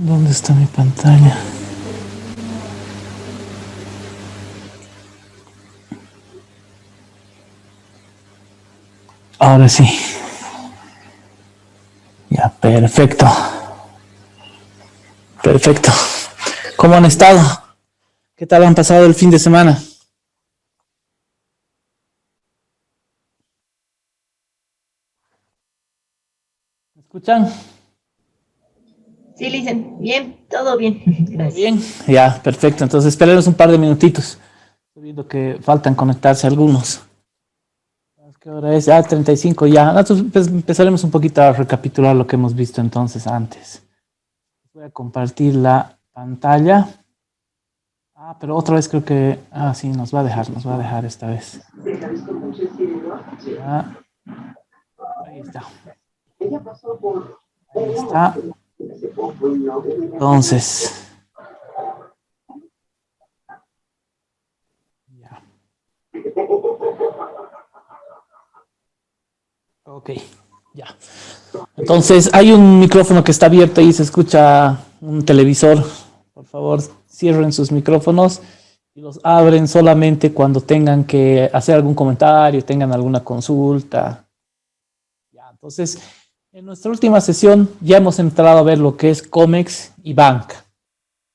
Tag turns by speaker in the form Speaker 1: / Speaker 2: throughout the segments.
Speaker 1: ¿Dónde está mi pantalla? Ahora sí. Ya, perfecto. Perfecto. ¿Cómo han estado? ¿Qué tal han pasado el fin de semana? ¿Me escuchan?
Speaker 2: Sí, Licen, bien, todo bien,
Speaker 1: ¿Todo
Speaker 2: gracias.
Speaker 1: bien? Ya, perfecto. Entonces, esperemos un par de minutitos. Estoy viendo que faltan conectarse algunos. ¿Qué hora es? Ah, 35 ya. Nosotros empezaremos un poquito a recapitular lo que hemos visto entonces antes. Voy a compartir la pantalla. Ah, pero otra vez creo que... Ah, sí, nos va a dejar esta vez. Ya, ahí está. Ahí está. Entonces, ya. Ok, ya. Entonces, hay un micrófono que está abierto y se escucha un televisor. Por favor, cierren sus micrófonos y los abren solamente cuando tengan que hacer algún comentario, tengan alguna consulta. Ya, entonces, en nuestra última sesión ya hemos entrado a ver lo que es COMEX y banca.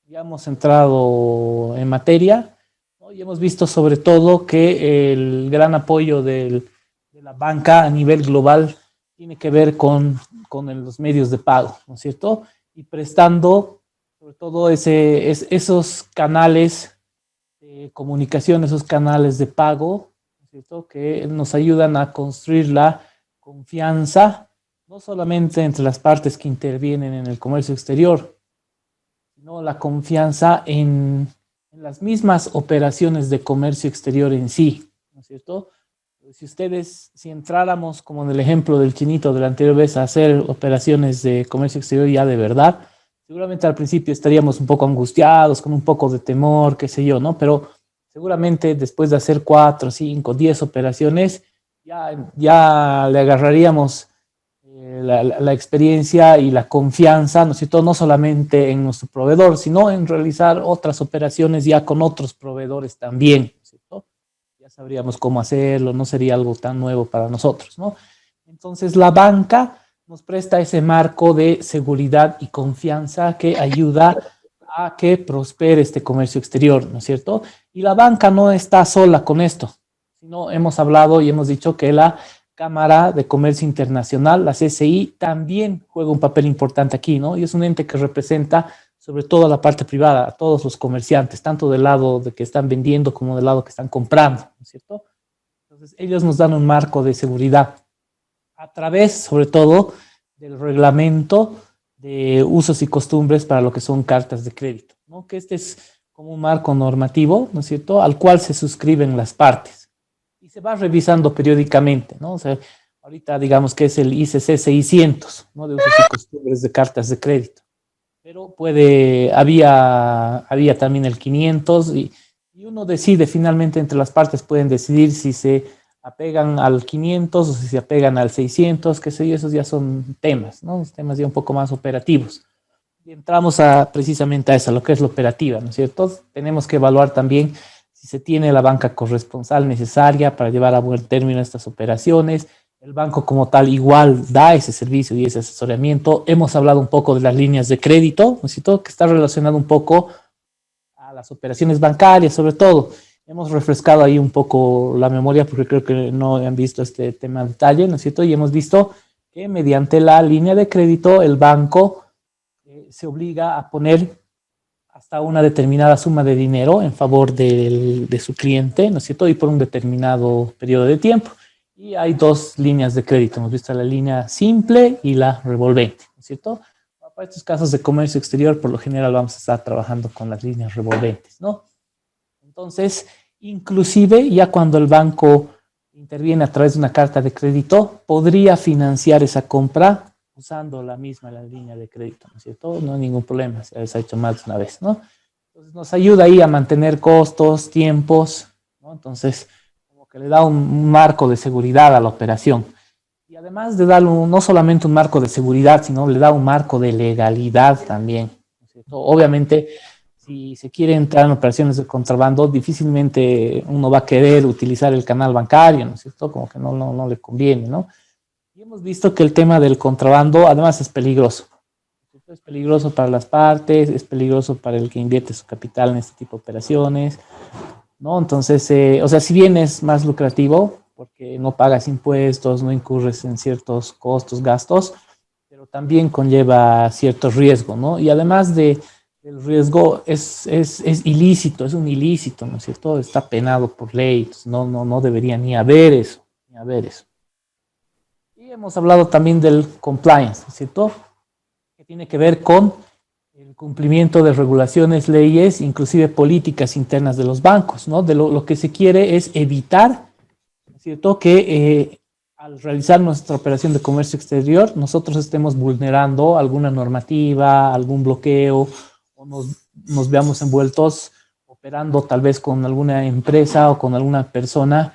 Speaker 1: Ya hemos entrado en materia, ¿no? Y hemos visto sobre todo que el gran apoyo de la banca a nivel global tiene que ver con los medios de pago, ¿no es cierto? Y prestando sobre todo esos canales de comunicación, esos canales de pago, ¿no es cierto? Que nos ayudan a construir la confianza, no solamente entre las partes que intervienen en el comercio exterior, sino la confianza en las mismas operaciones de comercio exterior en sí, ¿no es cierto? Si entráramos, como en el ejemplo del chinito de la anterior vez, a hacer operaciones de comercio exterior ya de verdad, seguramente al principio estaríamos un poco angustiados, con un poco de temor, qué sé yo, ¿no? Pero seguramente después de hacer 4, 5, 10 operaciones, ya le agarraríamos la experiencia y la confianza, ¿no es cierto? No solamente en nuestro proveedor, sino en realizar otras operaciones ya con otros proveedores también, ¿no es cierto? Ya sabríamos cómo hacerlo, no sería algo tan nuevo para nosotros, ¿no? Entonces la banca nos presta ese marco de seguridad y confianza que ayuda a que prospere este comercio exterior, ¿no es cierto? Y la banca no está sola con esto, sino hemos hablado y hemos dicho que la Cámara de Comercio Internacional, la CCI, también juega un papel importante aquí, ¿no? Y es un ente que representa sobre todo a la parte privada, a todos los comerciantes, tanto del lado de que están vendiendo como del lado que están comprando, ¿no es cierto? Entonces, ellos nos dan un marco de seguridad a través, sobre todo, del reglamento de usos y costumbres para lo que son cartas de crédito, ¿no? Que este es como un marco normativo, ¿no es cierto?, al cual se suscriben las partes y se va revisando periódicamente, ¿no? O sea, ahorita digamos que es el ICC 600, ¿no? De usos y costumbres de cartas de crédito, pero había también el 500 y uno decide finalmente entre las partes, pueden decidir si se apegan al 500 o si se apegan al 600, qué sé yo, esos ya son temas, ¿no? Temas ya un poco más operativos. Y entramos precisamente a eso, lo que es la operativa, ¿no es cierto? Tenemos que evaluar también si se tiene la banca corresponsal necesaria para llevar a buen término estas operaciones. El banco como tal igual da ese servicio y ese asesoramiento. Hemos hablado un poco de las líneas de crédito, ¿no es cierto? Que está relacionado un poco a las operaciones bancarias, sobre todo. Hemos refrescado ahí un poco la memoria porque creo que no han visto este tema en detalle, ¿no es cierto? Y hemos visto que mediante la línea de crédito el banco se obliga a poner hasta una determinada suma de dinero en favor de su cliente, ¿no es cierto? Y por un determinado periodo de tiempo. Y hay dos líneas de crédito, hemos visto la línea simple y la revolvente, ¿no es cierto? Para estos casos de comercio exterior, por lo general vamos a estar trabajando con las líneas revolventes, ¿no? Entonces, inclusive ya cuando el banco interviene a través de una carta de crédito, podría financiar esa compra usando la línea de crédito, ¿no es cierto? No hay ningún problema, se ha hecho más de una vez, ¿no? Entonces nos ayuda ahí a mantener costos, tiempos, ¿no? Entonces, como que le da un marco de seguridad a la operación. Y además de darle no solamente un marco de seguridad, sino le da un marco de legalidad también, ¿cierto? Obviamente, si se quiere entrar en operaciones de contrabando, difícilmente uno va a querer utilizar el canal bancario, ¿no es cierto? Como que no le conviene, ¿no? Y hemos visto que el tema del contrabando, además, es peligroso. Es peligroso para las partes, es peligroso para el que invierte su capital en este tipo de operaciones, ¿no? Entonces, o sea, si bien es más lucrativo, porque no pagas impuestos, no incurres en ciertos costos, gastos, pero también conlleva cierto riesgo, ¿no? Y además del riesgo es ilícito, es un ilícito, ¿no es cierto? Está penado por ley, entonces no debería ni haber eso, ni haber eso. Y hemos hablado también del compliance, ¿no es cierto? Que tiene que ver con el cumplimiento de regulaciones, leyes, inclusive políticas internas de los bancos, ¿no? De lo que se quiere es evitar, ¿no es cierto?, que al realizar nuestra operación de comercio exterior, nosotros estemos vulnerando alguna normativa, algún bloqueo, o nos veamos envueltos operando tal vez con alguna empresa o con alguna persona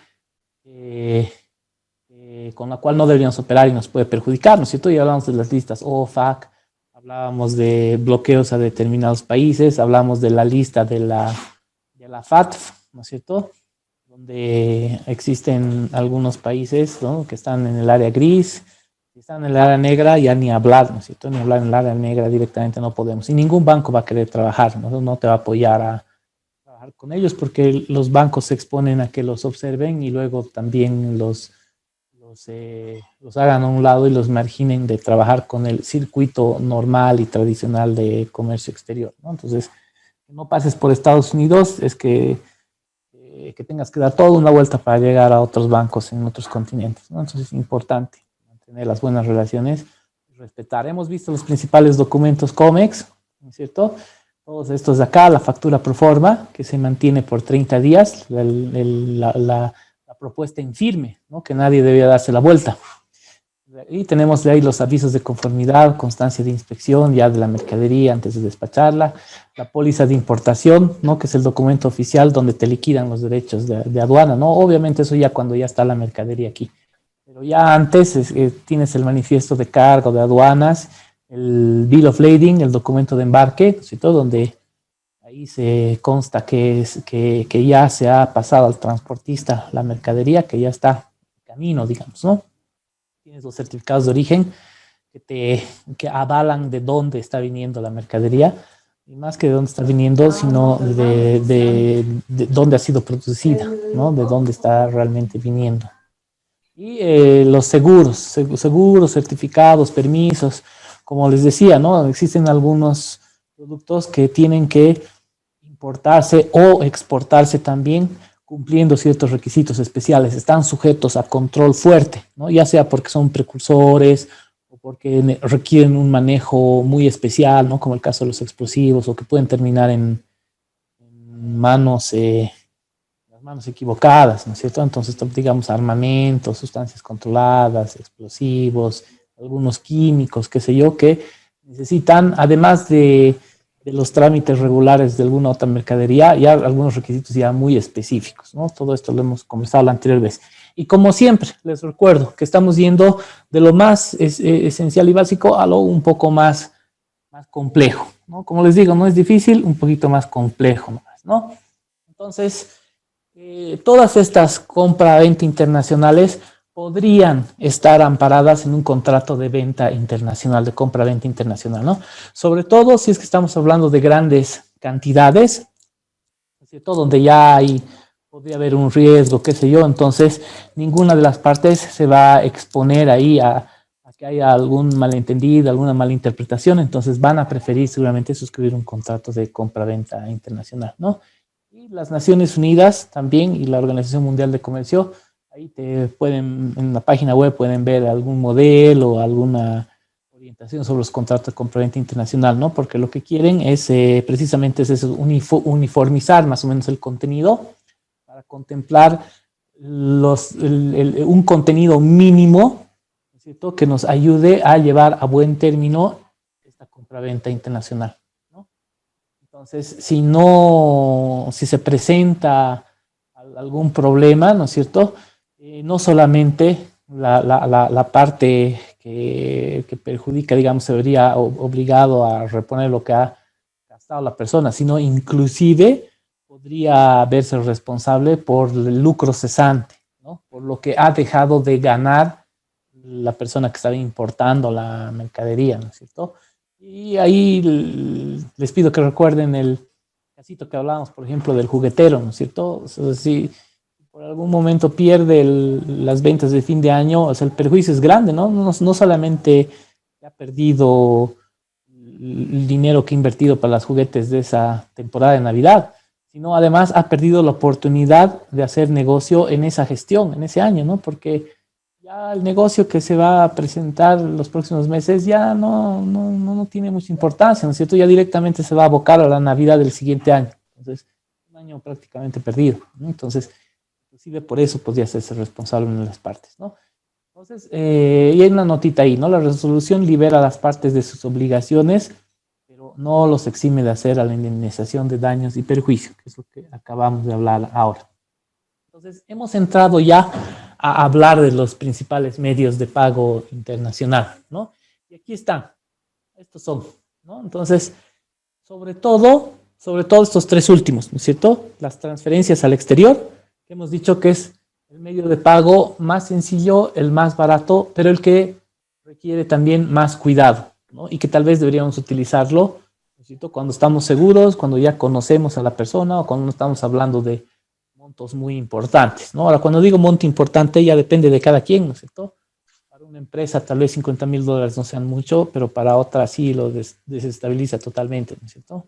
Speaker 1: con la cual no deberíamos operar y nos puede perjudicar, ¿no es cierto? Y hablamos de las listas OFAC, hablábamos de bloqueos a determinados países, hablamos de la lista de la FATF, ¿no es cierto? Donde existen algunos países, ¿no?, que están en el área gris, si están en el área negra ya ni hablar, ¿no es cierto? Ni hablar en el área negra directamente no podemos. Y ningún banco va a querer trabajar, no te va a apoyar a trabajar con ellos porque los bancos se exponen a que los observen y luego también los hagan a un lado y los marginen de trabajar con el circuito normal y tradicional de comercio exterior, ¿no? Entonces, no pases por Estados Unidos, es que tengas que dar toda una vuelta para llegar a otros bancos en otros continentes, ¿no? Entonces es importante mantener las buenas relaciones, respetar. Hemos visto los principales documentos COMEX, ¿no es cierto? Todos estos de acá, la factura pro forma, que se mantiene por 30 días, la propuesta en firme, ¿no?, que nadie debía darse la vuelta. Y tenemos de ahí los avisos de conformidad, constancia de inspección ya de la mercadería antes de despacharla, la póliza de importación, ¿no?, que es el documento oficial donde te liquidan los derechos de aduana, ¿no? Obviamente eso ya cuando ya está la mercadería aquí. Pero ya antes tienes el manifiesto de cargo de aduanas, el Bill of Lading, el documento de embarque, ¿cierto?, donde ahí se consta que ya se ha pasado al transportista la mercadería, que ya está en camino, digamos, ¿no? Tienes los certificados de origen que avalan de dónde está viniendo la mercadería, y más que de dónde está viniendo, sino de dónde ha sido producida, ¿no? De dónde está realmente viniendo. Y los seguros, certificados, permisos, como les decía, ¿no? Existen algunos productos que tienen que importarse o exportarse también cumpliendo ciertos requisitos especiales, están sujetos a control fuerte, ¿no? Ya sea porque son precursores o porque requieren un manejo muy especial, ¿no?, como el caso de los explosivos, o que pueden terminar en manos, las manos equivocadas, ¿no es cierto? Entonces, digamos, armamentos, sustancias controladas, explosivos, algunos químicos, qué sé yo, que necesitan, además de los trámites regulares de alguna otra mercadería, ya algunos requisitos ya muy específicos, ¿no? Todo esto lo hemos conversado la anterior vez. Y como siempre, les recuerdo que estamos yendo de lo más esencial y básico a lo un poco más complejo, ¿no? Como les digo, no es difícil, un poquito más complejo nomás, ¿no? Entonces, todas estas compra-venta internacionales podrían estar amparadas en un contrato de venta internacional, de compra-venta internacional, ¿no? Sobre todo si es que estamos hablando de grandes cantidades, ¿cierto?, donde ya podría haber un riesgo, qué sé yo, entonces ninguna de las partes se va a exponer ahí a que haya algún malentendido, alguna mala interpretación, entonces van a preferir seguramente suscribir un contrato de compra-venta internacional, ¿no? Y las Naciones Unidas también y la Organización Mundial de Comercio, ahí en la página web pueden ver algún modelo o alguna orientación sobre los contratos de compraventa internacional, ¿no? Porque lo que quieren es precisamente es eso, uniformizar más o menos el contenido para contemplar un contenido mínimo, ¿cierto?, que nos ayude a llevar a buen término esta compraventa internacional, ¿no? Entonces, si se presenta algún problema, ¿no es cierto?, no solamente la parte que perjudica, digamos, se vería obligado a reponer lo que ha Estado la persona, sino inclusive podría verse responsable por el lucro cesante, ¿no? Por lo que ha dejado de ganar la persona que estaba importando la mercadería, ¿no es cierto? Y ahí les pido que recuerden el casito que hablábamos, por ejemplo, del juguetero, ¿no es cierto? O sea, si por algún momento pierde las ventas de fin de año, o sea, el perjuicio es grande, ¿no? No solamente ha perdido el dinero que ha invertido para los juguetes de esa temporada de Navidad, sino además ha perdido la oportunidad de hacer negocio en esa gestión, en ese año, ¿no? Porque ya el negocio que se va a presentar los próximos meses ya no tiene mucha importancia, ¿no es cierto? Ya directamente se va a abocar a la Navidad del siguiente año. Entonces, un año prácticamente perdido, ¿no? Entonces, inclusive por eso podría hacerse responsable en las partes, ¿no? Entonces, y hay una notita ahí, ¿no? La resolución libera a las partes de sus obligaciones, pero no los exime de hacer a la indemnización de daños y perjuicios, que es lo que acabamos de hablar ahora. Entonces, hemos entrado ya a hablar de los principales medios de pago internacional, ¿no? Y aquí están, estos son, ¿no? Entonces, sobre todo estos tres últimos, ¿no es cierto? Las transferencias al exterior, que hemos dicho que es el medio de pago más sencillo, el más barato, pero el que requiere también más cuidado, ¿no? Y que tal vez deberíamos utilizarlo, ¿no es cierto? Cuando estamos seguros, cuando ya conocemos a la persona o cuando no estamos hablando de montos muy importantes, ¿no? Ahora, cuando digo monto importante, ya depende de cada quien, ¿no es cierto? Para una empresa tal vez $50,000 no sean mucho, pero para otra sí lo desestabiliza totalmente, ¿no es cierto?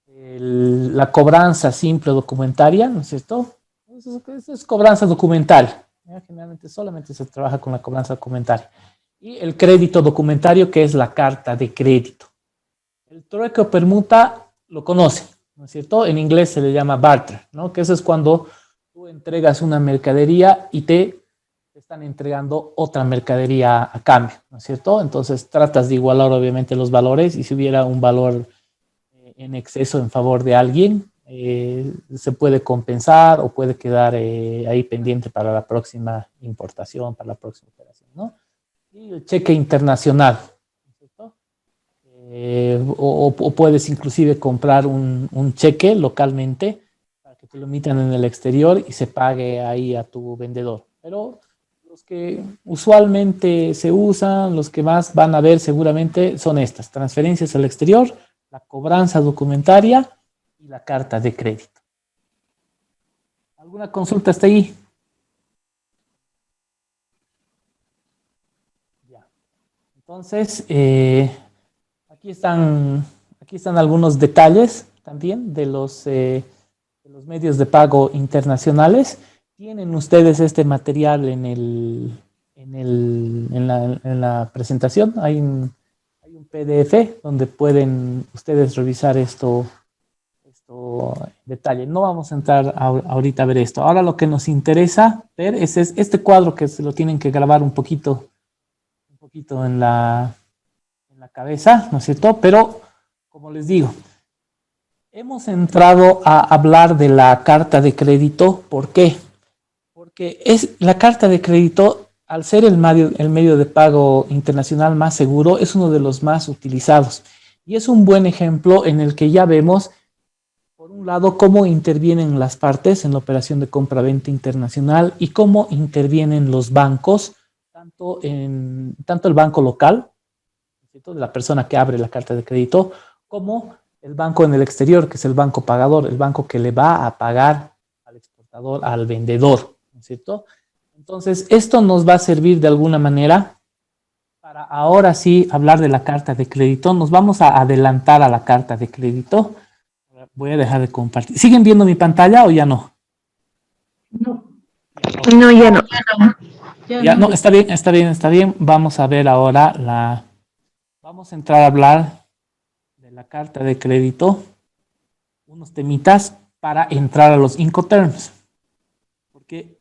Speaker 1: La cobranza simple documentaria, ¿no es cierto? Eso es cobranza documentaria. ¿Ya? Generalmente solamente se trabaja con la cobranza documentaria. Y el crédito documentario, que es la carta de crédito. El trueque o permuta lo conocen, ¿no es cierto? En inglés se le llama barter, ¿no? Que eso es cuando tú entregas una mercadería y te están entregando otra mercadería a cambio, ¿no es cierto? Entonces tratas de igualar obviamente los valores y si hubiera un valor en exceso en favor de alguien, se puede compensar o puede quedar ahí pendiente para la próxima importación, para la próxima operación, ¿no? Y el cheque internacional, ¿no es cierto? O puedes inclusive comprar un cheque localmente para que te lo emitan en el exterior y se pague ahí a tu vendedor. Pero los que usualmente se usan, los que más van a ver seguramente son estas, transferencias al exterior, la cobranza documentaria y la carta de crédito. ¿Alguna consulta hasta ahí? Ya. Entonces, aquí están algunos detalles también de los medios de pago internacionales. Tienen ustedes este material en la presentación. Hay un PDF donde pueden ustedes revisar esto en detalle. No vamos a entrar ahorita a ver esto. Ahora lo que nos interesa ver es este cuadro que se lo tienen que grabar un poquito en la cabeza, ¿no es cierto? Pero, como les digo, hemos entrado a hablar de la carta de crédito. ¿Por qué? Porque es la carta de crédito, al ser el medio de pago internacional más seguro, es uno de los más utilizados. Y es un buen ejemplo en el que ya vemos, por un lado, cómo intervienen las partes en la operación de compra-venta internacional y cómo intervienen los bancos, tanto el banco local, ¿cierto?, de la persona que abre la carta de crédito, como el banco en el exterior, que es el banco pagador, el banco que le va a pagar al exportador, al vendedor, ¿no es cierto? Entonces, esto nos va a servir de alguna manera para ahora sí hablar de la carta de crédito. Nos vamos a adelantar a la carta de crédito. Voy a dejar de compartir. ¿Siguen viendo mi pantalla o ya no?
Speaker 2: No,
Speaker 3: No, ya no.
Speaker 1: Ya, no, está bien, está bien, está bien. Vamos a ver ahora vamos a entrar a hablar de la carta de crédito, unos temitas para entrar a los Incoterms, porque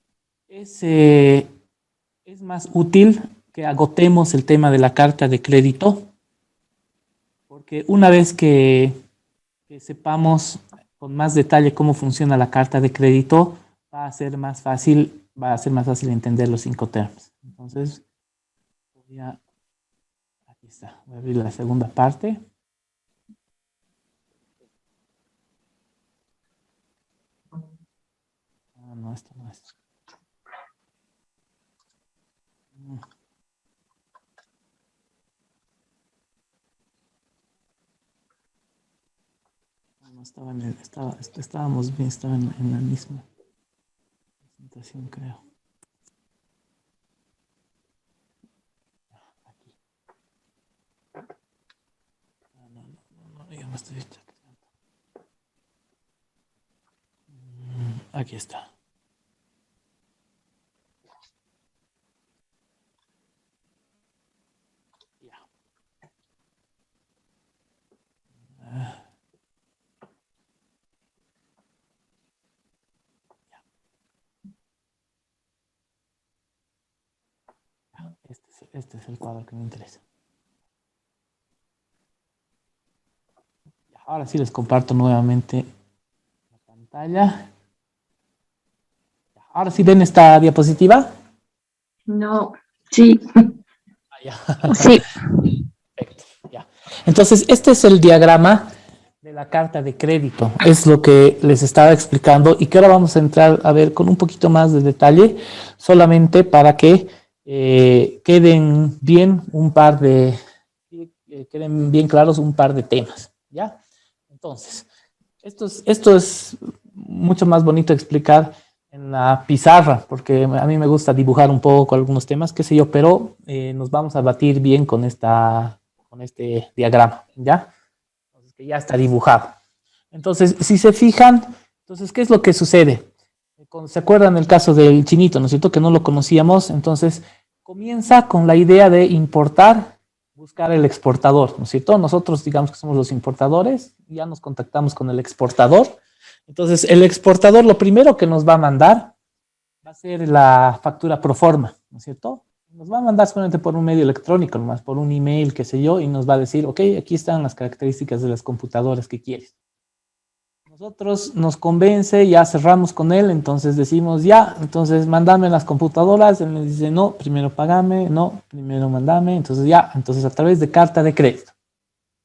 Speaker 1: es más útil que agotemos el tema de la carta de crédito, porque una vez que sepamos con más detalle cómo funciona la carta de crédito, va a ser más fácil entender los Incoterms. Entonces, aquí está, voy a abrir la segunda parte. esto no es. No estaba estábamos bien, estaba en la misma presentación, creo. Aquí. No, ya me estoy chacreando. Aquí está. Ya. Este es el cuadro que me interesa. Ahora sí les comparto nuevamente la pantalla. Ahora sí ven esta diapositiva.
Speaker 3: No, sí,
Speaker 1: Ya.
Speaker 3: sí.
Speaker 1: Perfecto. Ya. Entonces, este es el diagrama de la carta de crédito. Es lo que les estaba explicando y que ahora vamos a entrar a ver con un poquito más de detalle, solamente para que queden bien queden bien claros un par de temas. ¿Ya? Entonces, esto es mucho más bonito explicar en la pizarra, porque a mí me gusta dibujar un poco algunos temas, qué sé yo, pero nos vamos a batir bien con este diagrama, ¿ya? Entonces, que ya está dibujado. Entonces, si se fijan, entonces, ¿qué es lo que sucede? ¿Se acuerdan el caso del chinito, no es cierto? Que no lo conocíamos, entonces comienza con la idea de importar, buscar el exportador, ¿no es cierto? Nosotros digamos que somos los importadores, ya nos contactamos con el exportador. Entonces, el exportador lo primero que nos va a mandar va a ser la factura pro forma, ¿no es cierto? Nos va a mandar solamente por un medio electrónico, nomás por un email, qué sé yo, y nos va a decir, ok, aquí están las características de las computadoras que quieres. Nosotros nos convence, ya cerramos con él, entonces decimos ya, entonces mándame las computadoras, él me dice no, primero pagame, no, primero mándame, entonces ya, entonces a través de carta de crédito.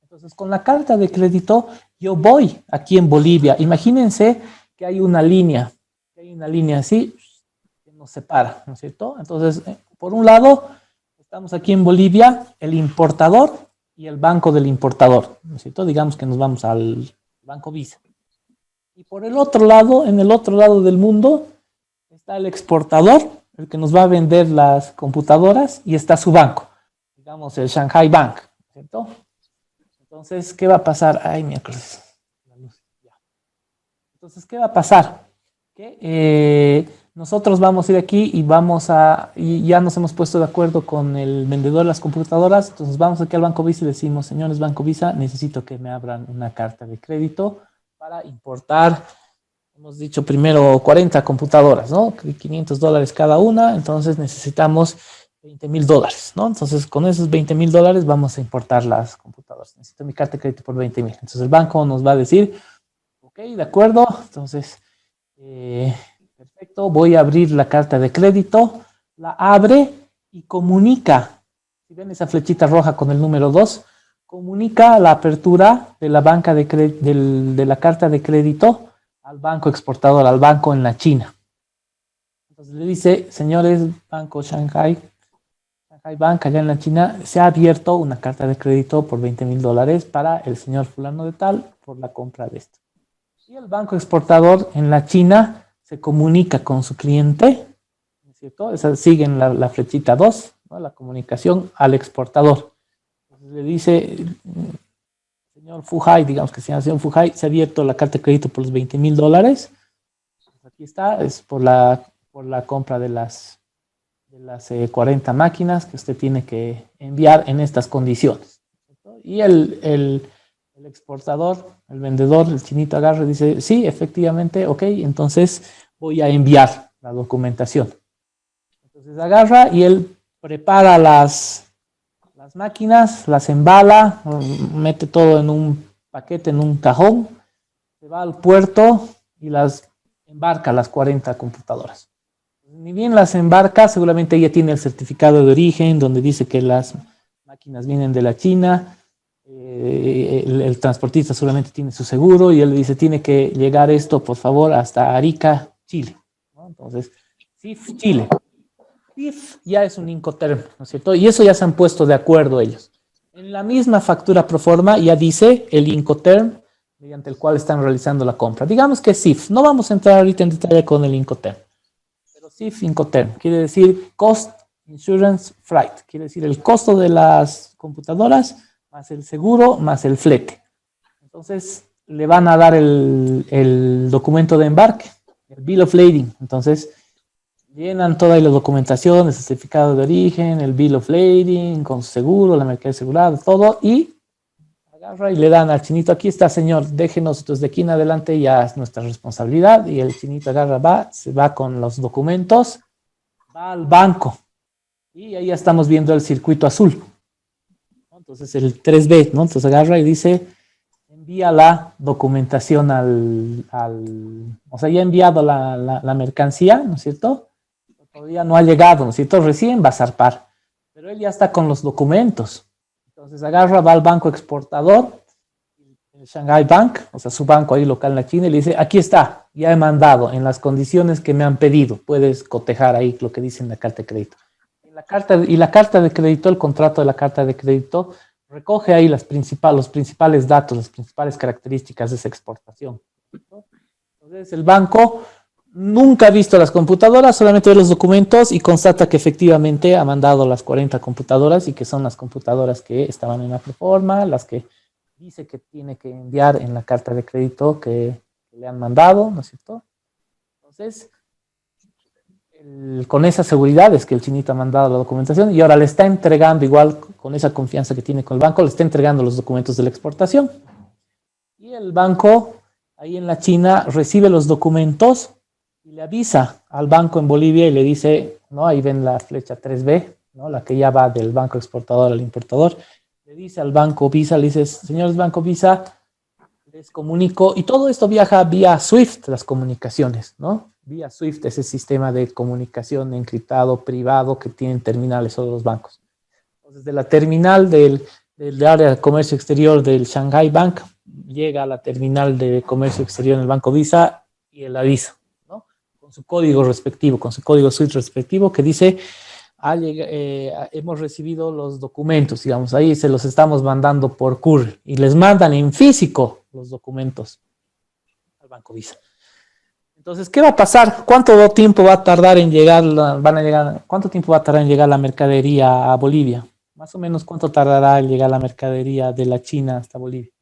Speaker 1: Entonces con la carta de crédito yo voy aquí en Bolivia, imagínense que hay una línea así que nos separa, ¿no es cierto? Entonces, por un lado, estamos aquí en Bolivia, el importador y el banco del importador, ¿no es cierto? Digamos que nos vamos al Banco Visa. Y por el otro lado, en el otro lado del mundo, está el exportador, el que nos va a vender las computadoras, y está su banco, digamos el Shanghai Bank, ¿cierto? Entonces, ¿qué va a pasar? Ay, miércoles. Entonces, ¿qué va a pasar? Que nosotros vamos a ir aquí y ya nos hemos puesto de acuerdo con el vendedor de las computadoras, entonces vamos aquí al Banco Visa y decimos, señores Banco Visa, necesito que me abran una carta de crédito para importar, hemos dicho primero 40 computadoras, ¿no? $500 cada una, entonces necesitamos $20,000, ¿no? Entonces con esos $20,000 vamos a importar las computadoras. Necesito mi carta de crédito por 20,000. Entonces el banco nos va a decir, ok, de acuerdo, entonces, perfecto, voy a abrir la carta de crédito, la abre y comunica, si ven esa flechita roja con el número 2, comunica la apertura de la de la carta de crédito al banco exportador, al banco en la China. Entonces le dice, señores, Banco Shanghai Bank allá en la China, se ha abierto una carta de crédito por $20,000 para el señor fulano de tal por la compra de esto. Y el banco exportador en la China se comunica con su cliente, ¿no es cierto? Siguen la flechita 2, ¿no? La comunicación al exportador. Entonces le dice, señor Fuhai, digamos que se llama señor Fuhai, se ha abierto la carta de crédito por los $20,000. Aquí está, es por la compra de las 40 máquinas que usted tiene que enviar en estas condiciones, ¿cierto? Y el exportador, el vendedor, el chinito agarra y dice, sí, efectivamente, ok, entonces voy a enviar la documentación. Entonces agarra y él prepara las máquinas, las embala, mete todo en un paquete, en un cajón, se va al puerto y las embarca las 40 computadoras. Ni bien las embarca, seguramente ella tiene el certificado de origen donde dice que las máquinas vienen de la China. El transportista seguramente tiene su seguro y él le dice, tiene que llegar esto, por favor, hasta Arica, Chile, ¿no? Entonces, CIF Chile. CIF ya es un Incoterm, ¿no es cierto? Y eso ya se han puesto de acuerdo ellos. En la misma factura pro forma ya dice el Incoterm mediante el cual están realizando la compra. Digamos que es CIF. No vamos a entrar ahorita en detalle con el Incoterm. Pero CIF Incoterm quiere decir Cost Insurance Freight. Quiere decir el costo de las computadoras más el seguro más el flete. Entonces le van a dar el documento de embarque, el Bill of Lading. Entonces llenan toda la documentación, el certificado de origen, el Bill of Lading, con su seguro, la mercancía asegurada, todo, y agarra y le dan al chinito, aquí está señor, déjenos, entonces de aquí en adelante ya es nuestra responsabilidad, y el chinito agarra, se va con los documentos, va al banco, y ahí ya estamos viendo el circuito azul. Entonces el 3B, ¿no? Entonces agarra y dice, envía la documentación o sea, ya ha enviado la mercancía, ¿no es cierto? Todavía no ha llegado, ¿no es cierto? Recién va a zarpar, pero él ya está con los documentos. Entonces agarra, va al banco exportador, el Shanghai Bank, o sea, su banco ahí local en la China, y le dice, aquí está, ya he mandado en las condiciones que me han pedido, puedes cotejar ahí lo que dice en la carta de crédito. La carta de crédito, el contrato de la carta de crédito, recoge ahí los principales datos, las principales características de esa exportación. Entonces el banco nunca ha visto las computadoras, solamente ve los documentos y constata que efectivamente ha mandado las 40 computadoras y que son las computadoras que estaban en la proforma, las que dice que tiene que enviar en la carta de crédito que le han mandado, ¿no es cierto? Entonces, con esa seguridad es que el chinito ha mandado la documentación y ahora le está entregando, igual con esa confianza que tiene con el banco, le está entregando los documentos de la exportación. Y el banco, ahí en la China, recibe los documentos y le avisa al banco en Bolivia y le dice, ¿no? Ahí ven la flecha 3B, ¿no? La que ya va del banco exportador al importador. Le dice al banco Visa, le dice, señores banco Visa, les comunico, y todo esto viaja vía SWIFT, las comunicaciones, ¿no? Vía SWIFT, ese sistema de comunicación encriptado, privado, que tienen terminales todos los bancos. Entonces, de la terminal del área de comercio exterior del Shanghai Bank, llega a la terminal de comercio exterior en el banco Visa y el aviso, ¿no? Con su código respectivo, con su código SWIFT respectivo, que dice, hemos recibido los documentos, digamos, ahí se los estamos mandando por courier, y les mandan en físico los documentos al banco Visa. Entonces, ¿qué va a pasar? ¿Cuánto tiempo va a tardar en llegar, cuánto tiempo va a tardar en llegar la mercadería a Bolivia? Más o menos, ¿cuánto tardará en llegar la mercadería de la China hasta Bolivia?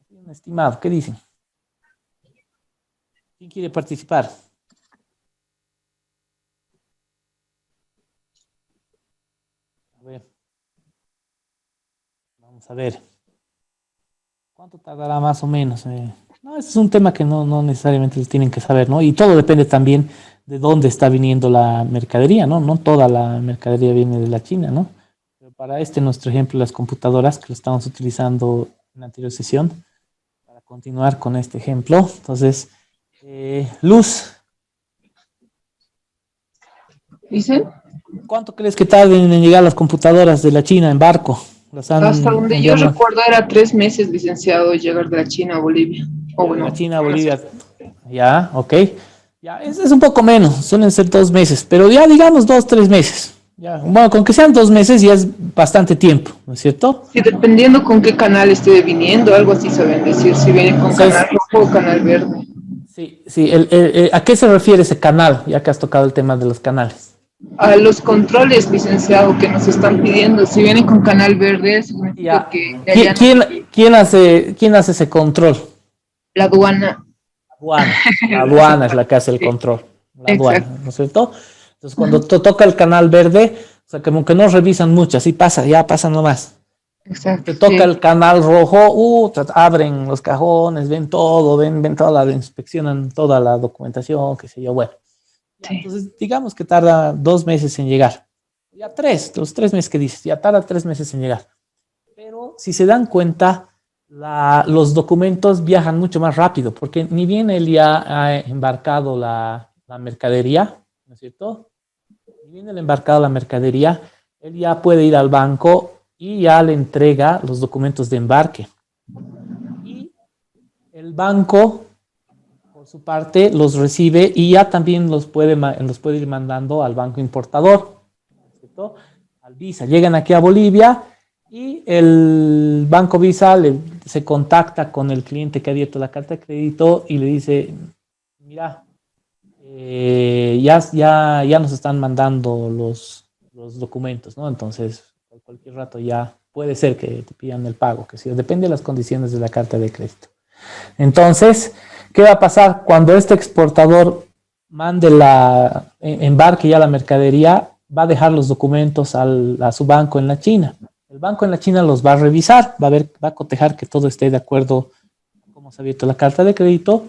Speaker 1: Un estimado, ¿qué dicen? ¿Quién quiere participar? A ver. Vamos a ver. ¿Cuánto tardará más o menos? No, ese es un tema que no necesariamente lo tienen que saber, ¿no? Y todo depende también de dónde está viniendo la mercadería, ¿no? No toda la mercadería viene de la China, ¿no? Pero para nuestro ejemplo, las computadoras que lo estamos utilizando en la anterior sesión, para continuar con este ejemplo. Entonces, Luz,
Speaker 2: ¿Dice?
Speaker 1: ¿cuánto crees que tarden en llegar las computadoras de la China en barco?
Speaker 2: Hasta donde yo recuerdo era 3 meses, licenciado, llegar de la China a Bolivia. O
Speaker 1: de
Speaker 2: bueno,
Speaker 1: la China a Bolivia. Ya, ok. Ya, es un poco menos, suelen ser 2 meses, pero ya digamos 2, 3 meses. Ya, bueno, con que sean 2 meses ya es bastante tiempo, ¿no es cierto?
Speaker 2: sí, dependiendo con qué canal esté viniendo, algo así saben decir, si viene con
Speaker 1: Entonces,
Speaker 2: canal rojo o canal verde.
Speaker 1: sí, sí. ¿A qué se refiere ese canal? Ya que has tocado el tema de los canales.
Speaker 2: A los controles, licenciado, que nos están pidiendo, si viene con canal verde, significa
Speaker 1: Ya.
Speaker 2: que de allá
Speaker 1: ¿Quién hace ese control?
Speaker 2: la aduana.
Speaker 1: La aduana es la que hace el
Speaker 2: Sí,
Speaker 1: control. La aduana,
Speaker 2: exacto.
Speaker 1: ¿no es cierto? Entonces, cuando toca el canal verde, o sea, como que no revisan mucho, así pasa, ya pasa nomás.
Speaker 2: Exacto,
Speaker 1: Te toca
Speaker 2: sí.
Speaker 1: el canal rojo, abren los cajones, ven todo, ven toda inspeccionan toda la documentación, qué sé yo, bueno. Ya,
Speaker 2: Sí.
Speaker 1: entonces, digamos que tarda 2 meses en llegar. Ya los 3 meses que dices, ya tarda 3 meses en llegar. Pero si se dan cuenta, los documentos viajan mucho más rápido, porque ni bien él ya ha embarcado la mercadería, ¿no es cierto? Ni bien él ha embarcado la mercadería, él ya puede ir al banco y ya le entrega los documentos de embarque. Y el banco, por su parte, los recibe y ya también los puede ir mandando al banco importador, ¿cierto? Al Visa. Llegan aquí a Bolivia y el banco Visa se contacta con el cliente que ha abierto la carta de crédito y le dice, mira, ya nos están mandando los documentos, ¿no? Entonces, por cualquier rato ya puede ser que te pidan el pago, que sí, depende de las condiciones de la carta de crédito. Entonces, ¿qué va a pasar? Cuando este exportador embarque ya la mercadería, va a dejar los documentos a su banco en la China. El banco en la China los va a revisar, va a cotejar que todo esté de acuerdo con cómo se ha abierto la carta de crédito.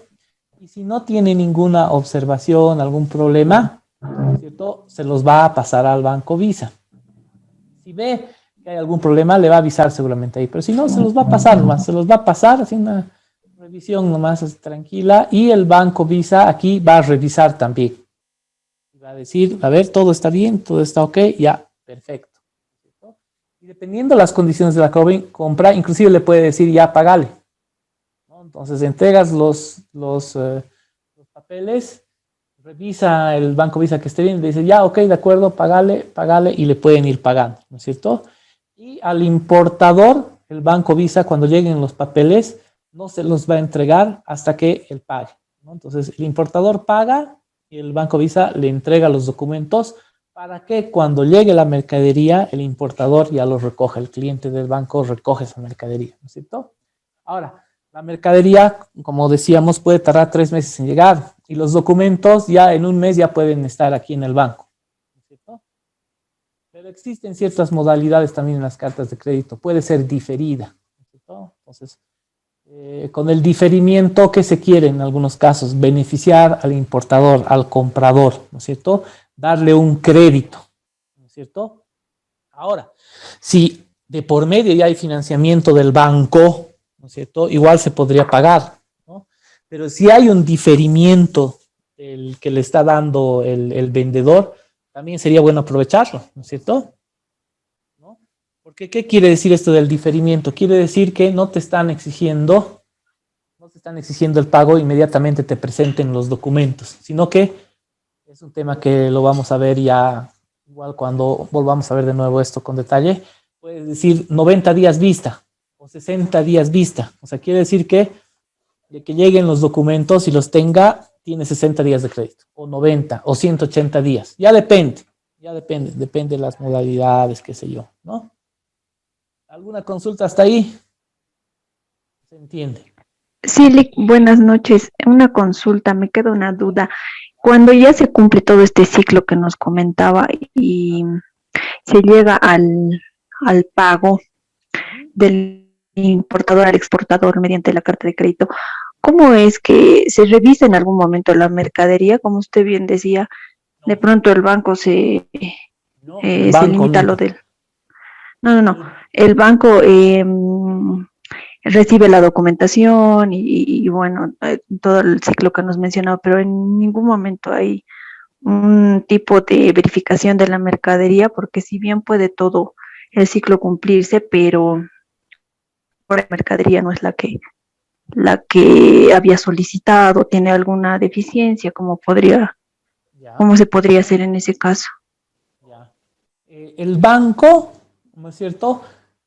Speaker 1: Y si no tiene ninguna observación, algún problema, ¿cierto? Se los va a pasar al banco Visa. Si ve que hay algún problema, le va a avisar seguramente ahí. Pero si no, se los va a pasar nomás. Se los va a pasar, así una revisión nomás tranquila. Y el banco Visa aquí va a revisar también. Va a decir, a ver, todo está bien, todo está ok, ya, perfecto. ¿Cierto? Y dependiendo de las condiciones de la compra, inclusive le puede decir, ya, pagale. ¿No? Entonces entregas los papeles, revisa el banco Visa que esté bien, le dice, ya, ok, de acuerdo, pagale, y le pueden ir pagando, ¿no es cierto? Y al importador, el banco Visa, cuando lleguen los papeles, no se los va a entregar hasta que él pague, ¿no? Entonces, el importador paga y el banco Visa le entrega los documentos para que cuando llegue la mercadería, el importador ya los recoge, el cliente del banco recoge esa mercadería, ¿no es cierto? Ahora, la mercadería, como decíamos, puede tardar 3 meses en llegar y los documentos ya en un mes ya pueden estar aquí en el banco, ¿no es cierto? Pero existen ciertas modalidades también en las cartas de crédito. Puede ser diferida, ¿no es cierto? Entonces, con el diferimiento, ¿qué se quiere en algunos casos? Beneficiar al importador, al comprador, ¿no es cierto? Darle un crédito, ¿no es cierto? Ahora, si de por medio ya hay financiamiento del banco, ¿no es cierto? Igual se podría pagar, ¿no? Pero si hay un diferimiento del que le está dando el vendedor, también sería bueno aprovecharlo, ¿no es cierto? ¿No? Porque, ¿qué quiere decir esto del diferimiento? Quiere decir que no te están exigiendo el pago inmediatamente te presenten los documentos, sino que es un tema que lo vamos a ver ya, igual cuando volvamos a ver de nuevo esto con detalle. Puedes decir 90 días vista o 60 días vista. O sea, quiere decir que de que lleguen los documentos y los tenga, tiene 60 días de crédito, o 90, o 180 días. Depende de las modalidades, qué sé yo, ¿no? ¿Alguna consulta hasta ahí? ¿Se entiende?
Speaker 3: Sí, buenas noches. Una consulta, me queda una duda. Cuando ya se cumple todo este ciclo que nos comentaba y se llega al pago del importador al exportador mediante la carta de crédito, ¿cómo es que se revisa en algún momento la mercadería? Como usted bien decía, de pronto el banco se limita a lo del... No. El banco recibe la documentación y bueno, todo el ciclo que nos mencionaba, pero en ningún momento hay un tipo de verificación de la mercadería, porque si bien puede todo el ciclo cumplirse, pero la mercadería no es la que había solicitado, tiene alguna deficiencia, ¿cómo se podría hacer en ese caso?
Speaker 1: El banco, ¿no es cierto?,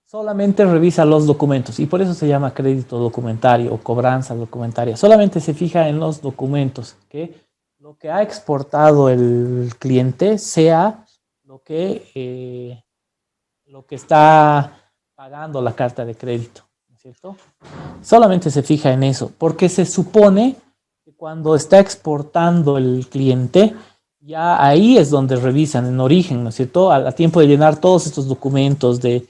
Speaker 1: solamente revisa los documentos y por eso se llama crédito documentario o cobranza documentaria. Solamente se fija en los documentos, que lo que ha exportado el cliente sea lo que está pagando la carta de crédito, ¿no es cierto? Solamente se fija en eso, porque se supone que cuando está exportando el cliente, ya ahí es donde revisan en origen, ¿no es cierto? A tiempo de llenar todos estos documentos del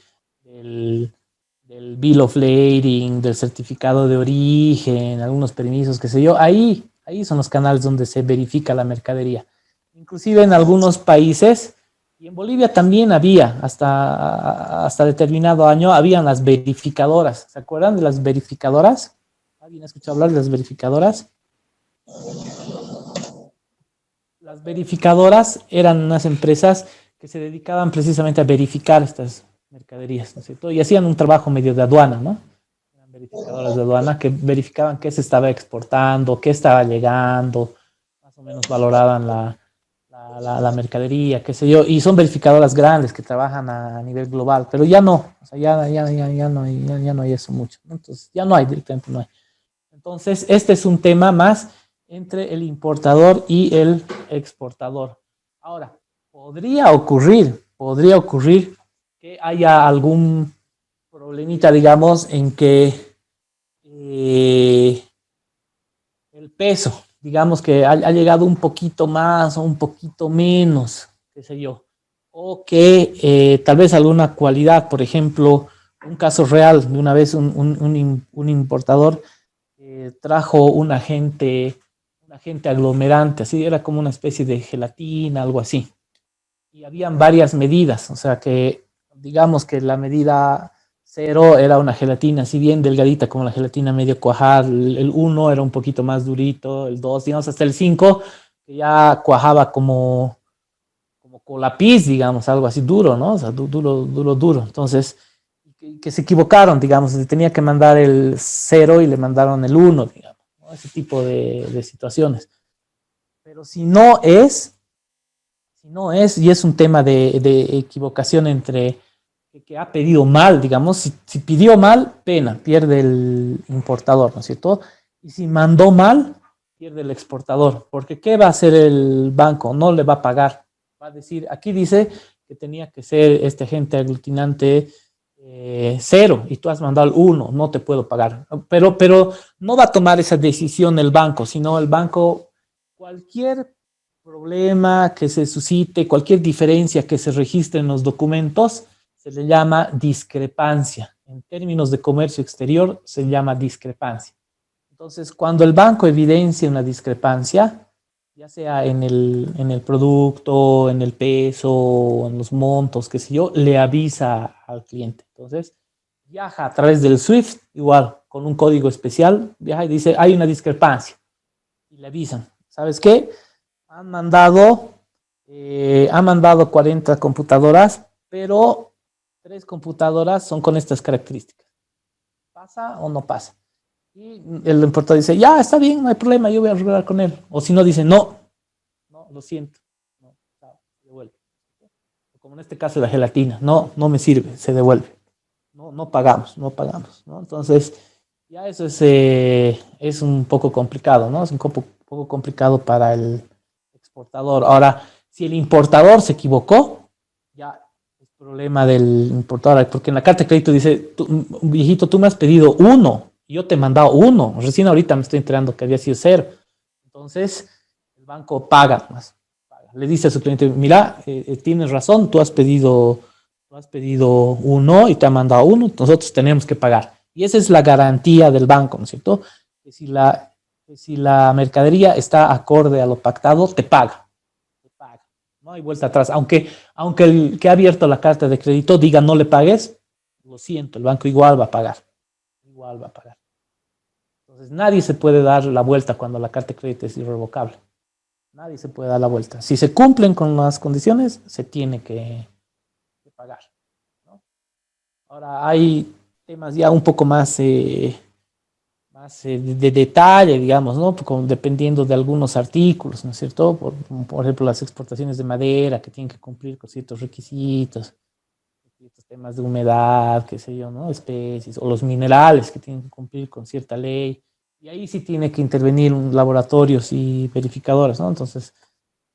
Speaker 1: bill of lading, del certificado de origen, algunos permisos, qué sé yo, ahí son los canales donde se verifica la mercadería. Inclusive en algunos países, y en Bolivia también había, hasta determinado año, habían las verificadoras. ¿Se acuerdan de las verificadoras? ¿Alguien ha escuchado hablar de las verificadoras? Las verificadoras eran unas empresas que se dedicaban precisamente a verificar estas mercaderías, ¿no es cierto? Y hacían un trabajo medio de aduana, ¿no? Eran verificadores de aduana que verificaban qué se estaba exportando, qué estaba llegando, más o menos valoraban la mercadería, qué sé yo, y son verificadoras grandes que trabajan a nivel global, pero ya no, o sea, ya no hay eso mucho, ¿no? Entonces ya no hay, directamente no hay. Entonces, este es un tema más entre el importador y el exportador. Ahora, podría ocurrir que haya algún problemita, digamos, en que el peso, digamos que ha llegado un poquito más o un poquito menos, qué sé yo, o que tal vez alguna cualidad, por ejemplo, un caso real, de una vez un importador trajo un agente aglomerante, así era como una especie de gelatina, algo así. Y habían varias medidas, o sea que digamos que la medida cero era una gelatina así bien delgadita como la gelatina medio cuajada, el 1 era un poquito más durito, el 2 digamos hasta el 5 que ya cuajaba como colapiz, digamos, algo así duro, ¿no? O sea, duro. Entonces, que se equivocaron, digamos, se tenía que mandar el cero y le mandaron el 1, digamos, ¿no? Ese tipo de situaciones. Pero si no es, y es un tema de equivocación entre que ha pedido mal, digamos, si pidió mal, pena, pierde el importador, ¿no es cierto? Y si mandó mal, pierde el exportador, porque ¿qué va a hacer el banco? No le va a pagar. Va a decir, aquí dice que tenía que ser este agente aglutinante cero y tú has mandado el 1, no te puedo pagar. Pero no va a tomar esa decisión el banco, sino el banco, cualquier problema que se suscite, cualquier diferencia que se registre en los documentos, se le llama discrepancia. En términos de comercio exterior, se llama discrepancia. Entonces, cuando el banco evidencia una discrepancia, ya sea en el producto, en el peso, en los montos, qué sé yo, le avisa al cliente. Entonces, viaja a través del SWIFT, igual, con un código especial, viaja y dice, hay una discrepancia. Y le avisan, ¿sabes qué? Han mandado 40 computadoras, pero 3 computadoras son con estas características. ¿Pasa o no pasa? Y el importador dice, ya, está bien, no hay problema, yo voy a arreglar con él. O si no, dice, no, lo siento. No, se devuelve. Como en este caso la gelatina, no me sirve, se devuelve. No pagamos, ¿no? Entonces, ya eso es un poco complicado, ¿no? Es un poco complicado para el exportador. Ahora, si el importador se equivocó, ya es problema del importador, porque en la carta de crédito dice, viejito, tú me has pedido 1, yo te he mandado 1, recién ahorita me estoy enterando que había sido 0. Entonces, el banco paga más. Le dice a su cliente, mira, tienes razón, tú has pedido 1 y te ha mandado 1, nosotros tenemos que pagar. Y esa es la garantía del banco, ¿no es cierto? Que si la mercadería está acorde a lo pactado, te paga. No hay vuelta atrás. Aunque el que ha abierto la carta de crédito diga no le pagues, lo siento, el banco igual va a pagar. Igual va a pagar. Entonces nadie se puede dar la vuelta cuando la carta de crédito es irrevocable. Nadie se puede dar la vuelta. Si se cumplen con las condiciones, se tiene que pagar, ¿no? Ahora hay temas ya un poco más de detalle, digamos, ¿no? Dependiendo de algunos artículos, ¿no es cierto? Por ejemplo, las exportaciones de madera que tienen que cumplir con ciertos requisitos, ciertos temas de humedad, qué sé yo, ¿no? Especies, o los minerales que tienen que cumplir con cierta ley. Y ahí sí tiene que intervenir laboratorios y verificadoras, ¿no? Entonces,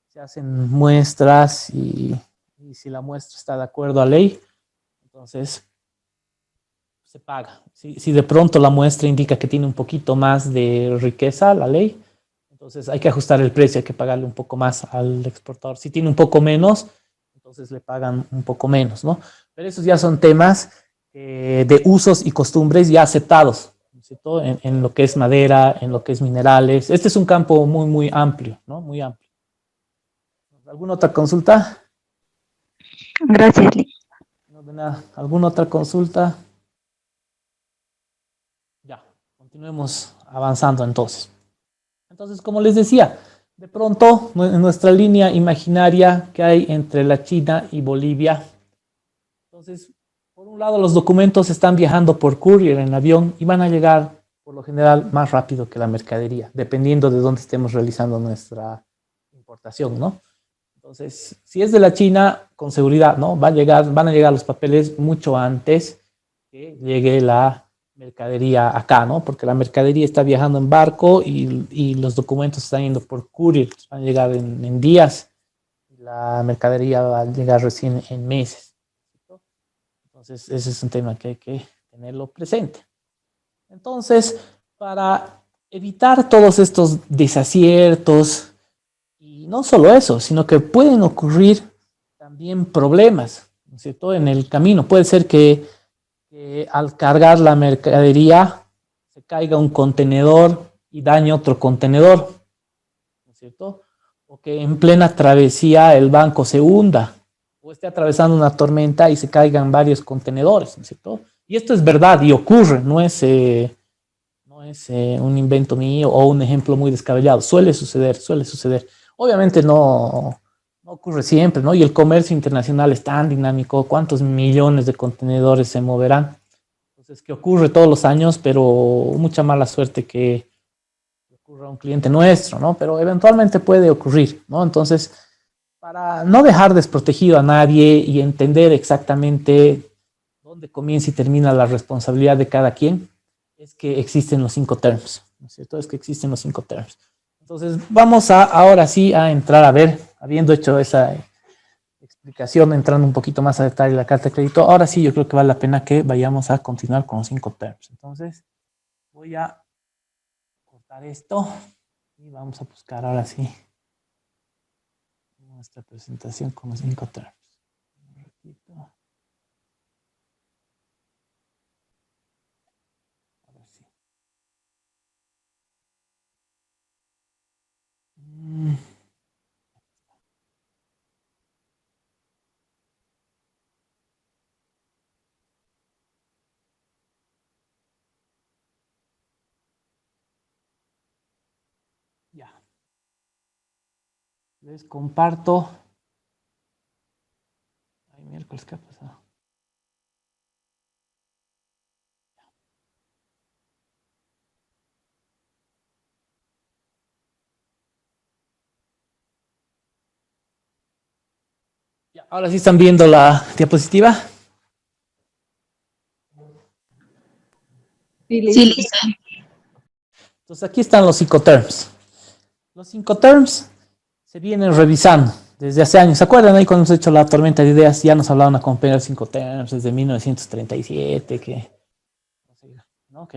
Speaker 1: se hacen muestras y si la muestra está de acuerdo a ley, entonces se paga. Si de pronto la muestra indica que tiene un poquito más de riqueza la ley, entonces hay que ajustar el precio, hay que pagarle un poco más al exportador. Si tiene un poco menos, entonces le pagan un poco menos, ¿no? Pero esos ya son temas de usos y costumbres ya aceptados, ¿cierto? En lo que es madera, en lo que es minerales. Este es un campo muy amplio, ¿no? Muy amplio. ¿Alguna otra consulta?
Speaker 3: Gracias, Lee.
Speaker 1: No, de nada. ¿Alguna otra consulta? Ya, continuemos avanzando entonces. Entonces, como les decía, de pronto en nuestra línea imaginaria que hay entre la China y Bolivia, entonces, por un lado, los documentos están viajando por courier en avión y van a llegar, por lo general, más rápido que la mercadería, dependiendo de dónde estemos realizando nuestra importación, ¿no? Entonces, si es de la China, con seguridad, ¿no? Van a llegar los papeles mucho antes que llegue la mercadería acá, ¿no? Porque la mercadería está viajando en barco y los documentos están yendo por courier, van a llegar en días. La mercadería va a llegar recién en meses. ¿Cierto? Entonces, ese es un tema que hay que tenerlo presente. Entonces, para evitar todos estos desaciertos, y no solo eso, sino que pueden ocurrir también problemas, ¿no es cierto? En el camino. Puede ser que al cargar la mercadería se caiga un contenedor y dañe otro contenedor, ¿no es cierto? O que en plena travesía el banco se hunda, o esté atravesando una tormenta y se caigan varios contenedores, ¿no es cierto? Y esto es verdad y ocurre, no es un invento mío o un ejemplo muy descabellado, suele suceder, suele suceder. Obviamente no ocurre siempre, ¿no? Y el comercio internacional es tan dinámico, ¿cuántos millones de contenedores se moverán? Entonces, que ocurre todos los años, pero mucha mala suerte que ocurra a un cliente nuestro, ¿no? Pero eventualmente puede ocurrir, ¿no? Entonces, para no dejar desprotegido a nadie y entender exactamente dónde comienza y termina la responsabilidad de cada quien, es que existen los 5 terms, ¿no es cierto? Es que existen los 5 terms. Entonces, vamos ahora sí a entrar a ver, habiendo hecho esa explicación, entrando un poquito más a detalle en la carta de crédito, ahora sí yo creo que vale la pena que vayamos a continuar con los 5 terms. Entonces, voy a cortar esto y vamos a buscar ahora sí nuestra presentación con los 5 terms. Un ratito. Ahora sí. Ya. Les comparto. Ay, miércoles, ¿qué ha pasado? Ya, ahora sí están viendo la diapositiva.
Speaker 2: Sí,
Speaker 4: Sí,
Speaker 2: listo.
Speaker 4: Lisa.
Speaker 1: Entonces aquí están los 5 terms. Los 5 terms se vienen revisando desde hace años. ¿Se acuerdan ahí cuando hemos hecho la tormenta de ideas? Ya nos hablaban a comparar 5 terms desde 1937, ¿no?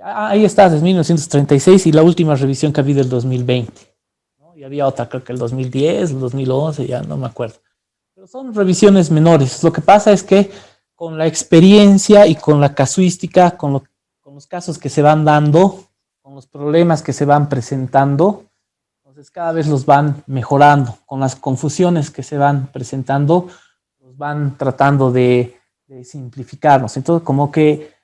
Speaker 1: Ahí está, desde 1936 y la última revisión que ha habido el 2020. ¿No? Y había otra, creo que el 2010, el 2011, ya no me acuerdo. Pero son revisiones menores. Lo que pasa es que con la experiencia y con la casuística, con los casos que se van dando, con los problemas que se van presentando, entonces cada vez los van mejorando. Con las confusiones que se van presentando, los van tratando de simplificarnos. Entonces, como que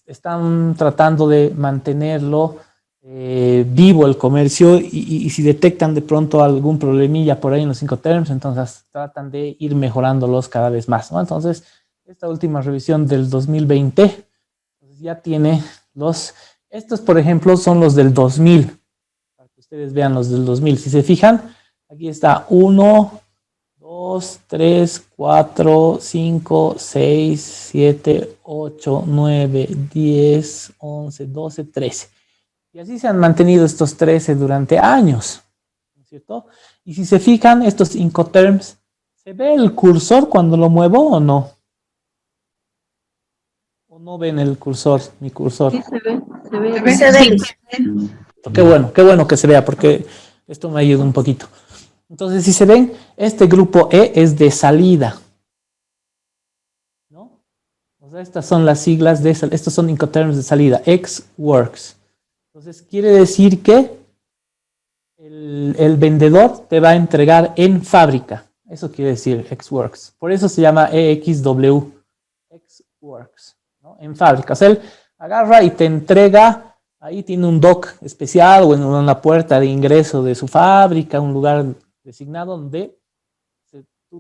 Speaker 1: están tratando de mantenerlo vivo el comercio y si detectan de pronto algún problemilla por ahí en los 5 terms, entonces tratan de ir mejorándolos cada vez más, ¿no? Entonces, esta última revisión del 2020 pues ya tiene estos por ejemplo son los del 2000, para que ustedes vean los del 2000. Si se fijan, aquí está 1, 2, 3, 4, 5, 6, 7, 8, 9, 10, 11, 12, 13. Y así se han mantenido estos 13 durante años, ¿no es cierto? Y si se fijan, estos 5 terms, ¿se ve el cursor cuando lo muevo o no? ¿O no ven el cursor, mi cursor?
Speaker 3: Sí, se ve, se ve.
Speaker 2: ¿Se ve?
Speaker 3: Se ve.
Speaker 4: Sí.
Speaker 1: Qué bueno que se vea, porque esto me ayuda un poquito. Entonces, si se ven, este grupo E es de salida, ¿no? O sea, estas son las siglas de estos son Incoterms de salida, ex works. Entonces, quiere decir que el vendedor te va a entregar en fábrica. Eso quiere decir ex works. Por eso se llama EXW, ex works, ¿no? En fábrica. O sea, él agarra y te entrega. Ahí tiene un dock especial o en una puerta de ingreso de su fábrica, un lugar designado donde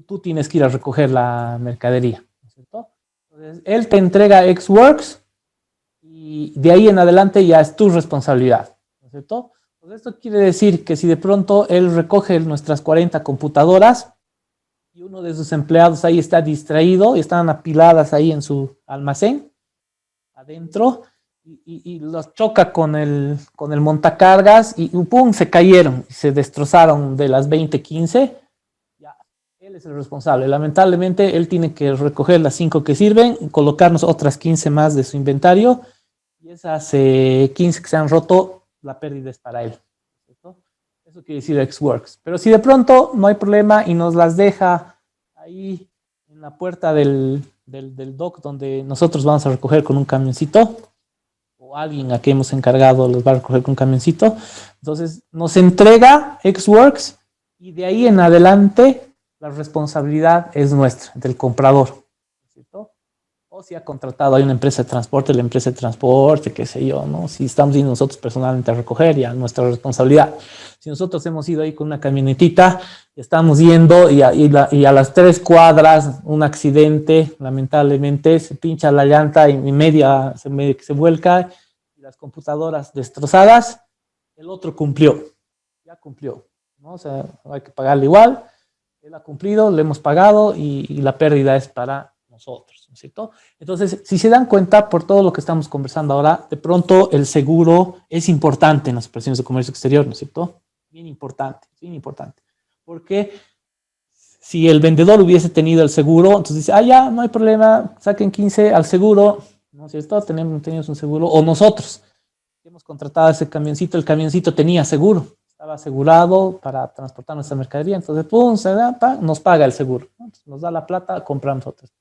Speaker 1: tú tienes que ir a recoger la mercadería. es cierto? Entonces, él te entrega Xworks y de ahí en adelante ya es tu responsabilidad, ¿no es cierto? Pues esto quiere decir que si de pronto él recoge nuestras 40 computadoras y uno de sus empleados ahí está distraído y están apiladas ahí en su almacén, adentro, y los choca con el montacargas y ¡pum! Se cayeron y se destrozaron de las 20, 15. Ya, él es el responsable. Lamentablemente, él tiene que recoger las 5 que sirven, colocarnos otras 15 más de su inventario y esas 15 que se han roto, la pérdida es para él, ¿cierto? Eso quiere decir Xworks. Pero si de pronto no hay problema y nos las deja ahí en la puerta del dock donde nosotros vamos a recoger con un camioncito, o alguien a quien hemos encargado los va a recoger con un camioncito, entonces nos entrega Xworks y de ahí en adelante la responsabilidad es nuestra, del comprador, ¿cierto? O si ha contratado a una empresa de transporte, la empresa de transporte, qué sé yo, ¿no? Si estamos yendo nosotros personalmente a recoger, ya nuestra responsabilidad. Si nosotros hemos ido ahí con una camionetita, estamos yendo y a las 3 cuadras un accidente, lamentablemente, se pincha la llanta y media se vuelca y las computadoras destrozadas, el otro cumplió, ya cumplió, ¿no? O sea, hay que pagarle igual, él ha cumplido, le hemos pagado y la pérdida es para nosotros, ¿no es cierto? Entonces, si se dan cuenta por todo lo que estamos conversando ahora, de pronto el seguro es importante en las operaciones de comercio exterior, ¿no es cierto? Bien importante, bien importante. Porque si el vendedor hubiese tenido el seguro, entonces dice, ya, no hay problema, saquen 15 al seguro, ¿no es cierto? Tenemos un seguro, o nosotros hemos contratado ese camioncito, el camioncito tenía seguro, estaba asegurado para transportar nuestra mercadería, entonces, pum, se da, nos paga el seguro, ¿no? Entonces, nos da la plata, compramos otras.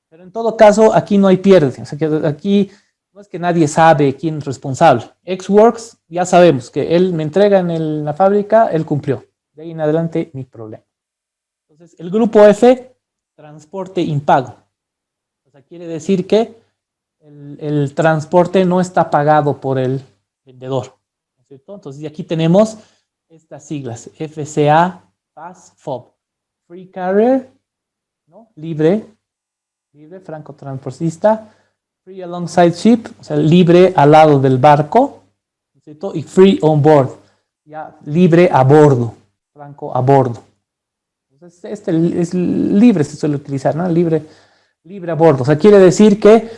Speaker 1: Pero en todo caso, aquí no hay pierde, o sea que aquí no es que nadie sabe quién es responsable. Xworks, ya sabemos que él me entrega en la fábrica, él cumplió. De ahí en adelante, mi problema. Entonces, el grupo F, transporte impago. O sea, quiere decir que el transporte no está pagado por el vendedor, ¿no es cierto? Entonces, y aquí tenemos estas siglas, FCA, FAS, FOB. Free Carrier, ¿no? Libre, franco transportista. Free alongside ship, o sea, libre al lado del barco, ¿no es cierto? Y free on board, ya libre a bordo, franco a bordo. Entonces, este es libre, se suele utilizar, ¿no? Libre a bordo. O sea, quiere decir que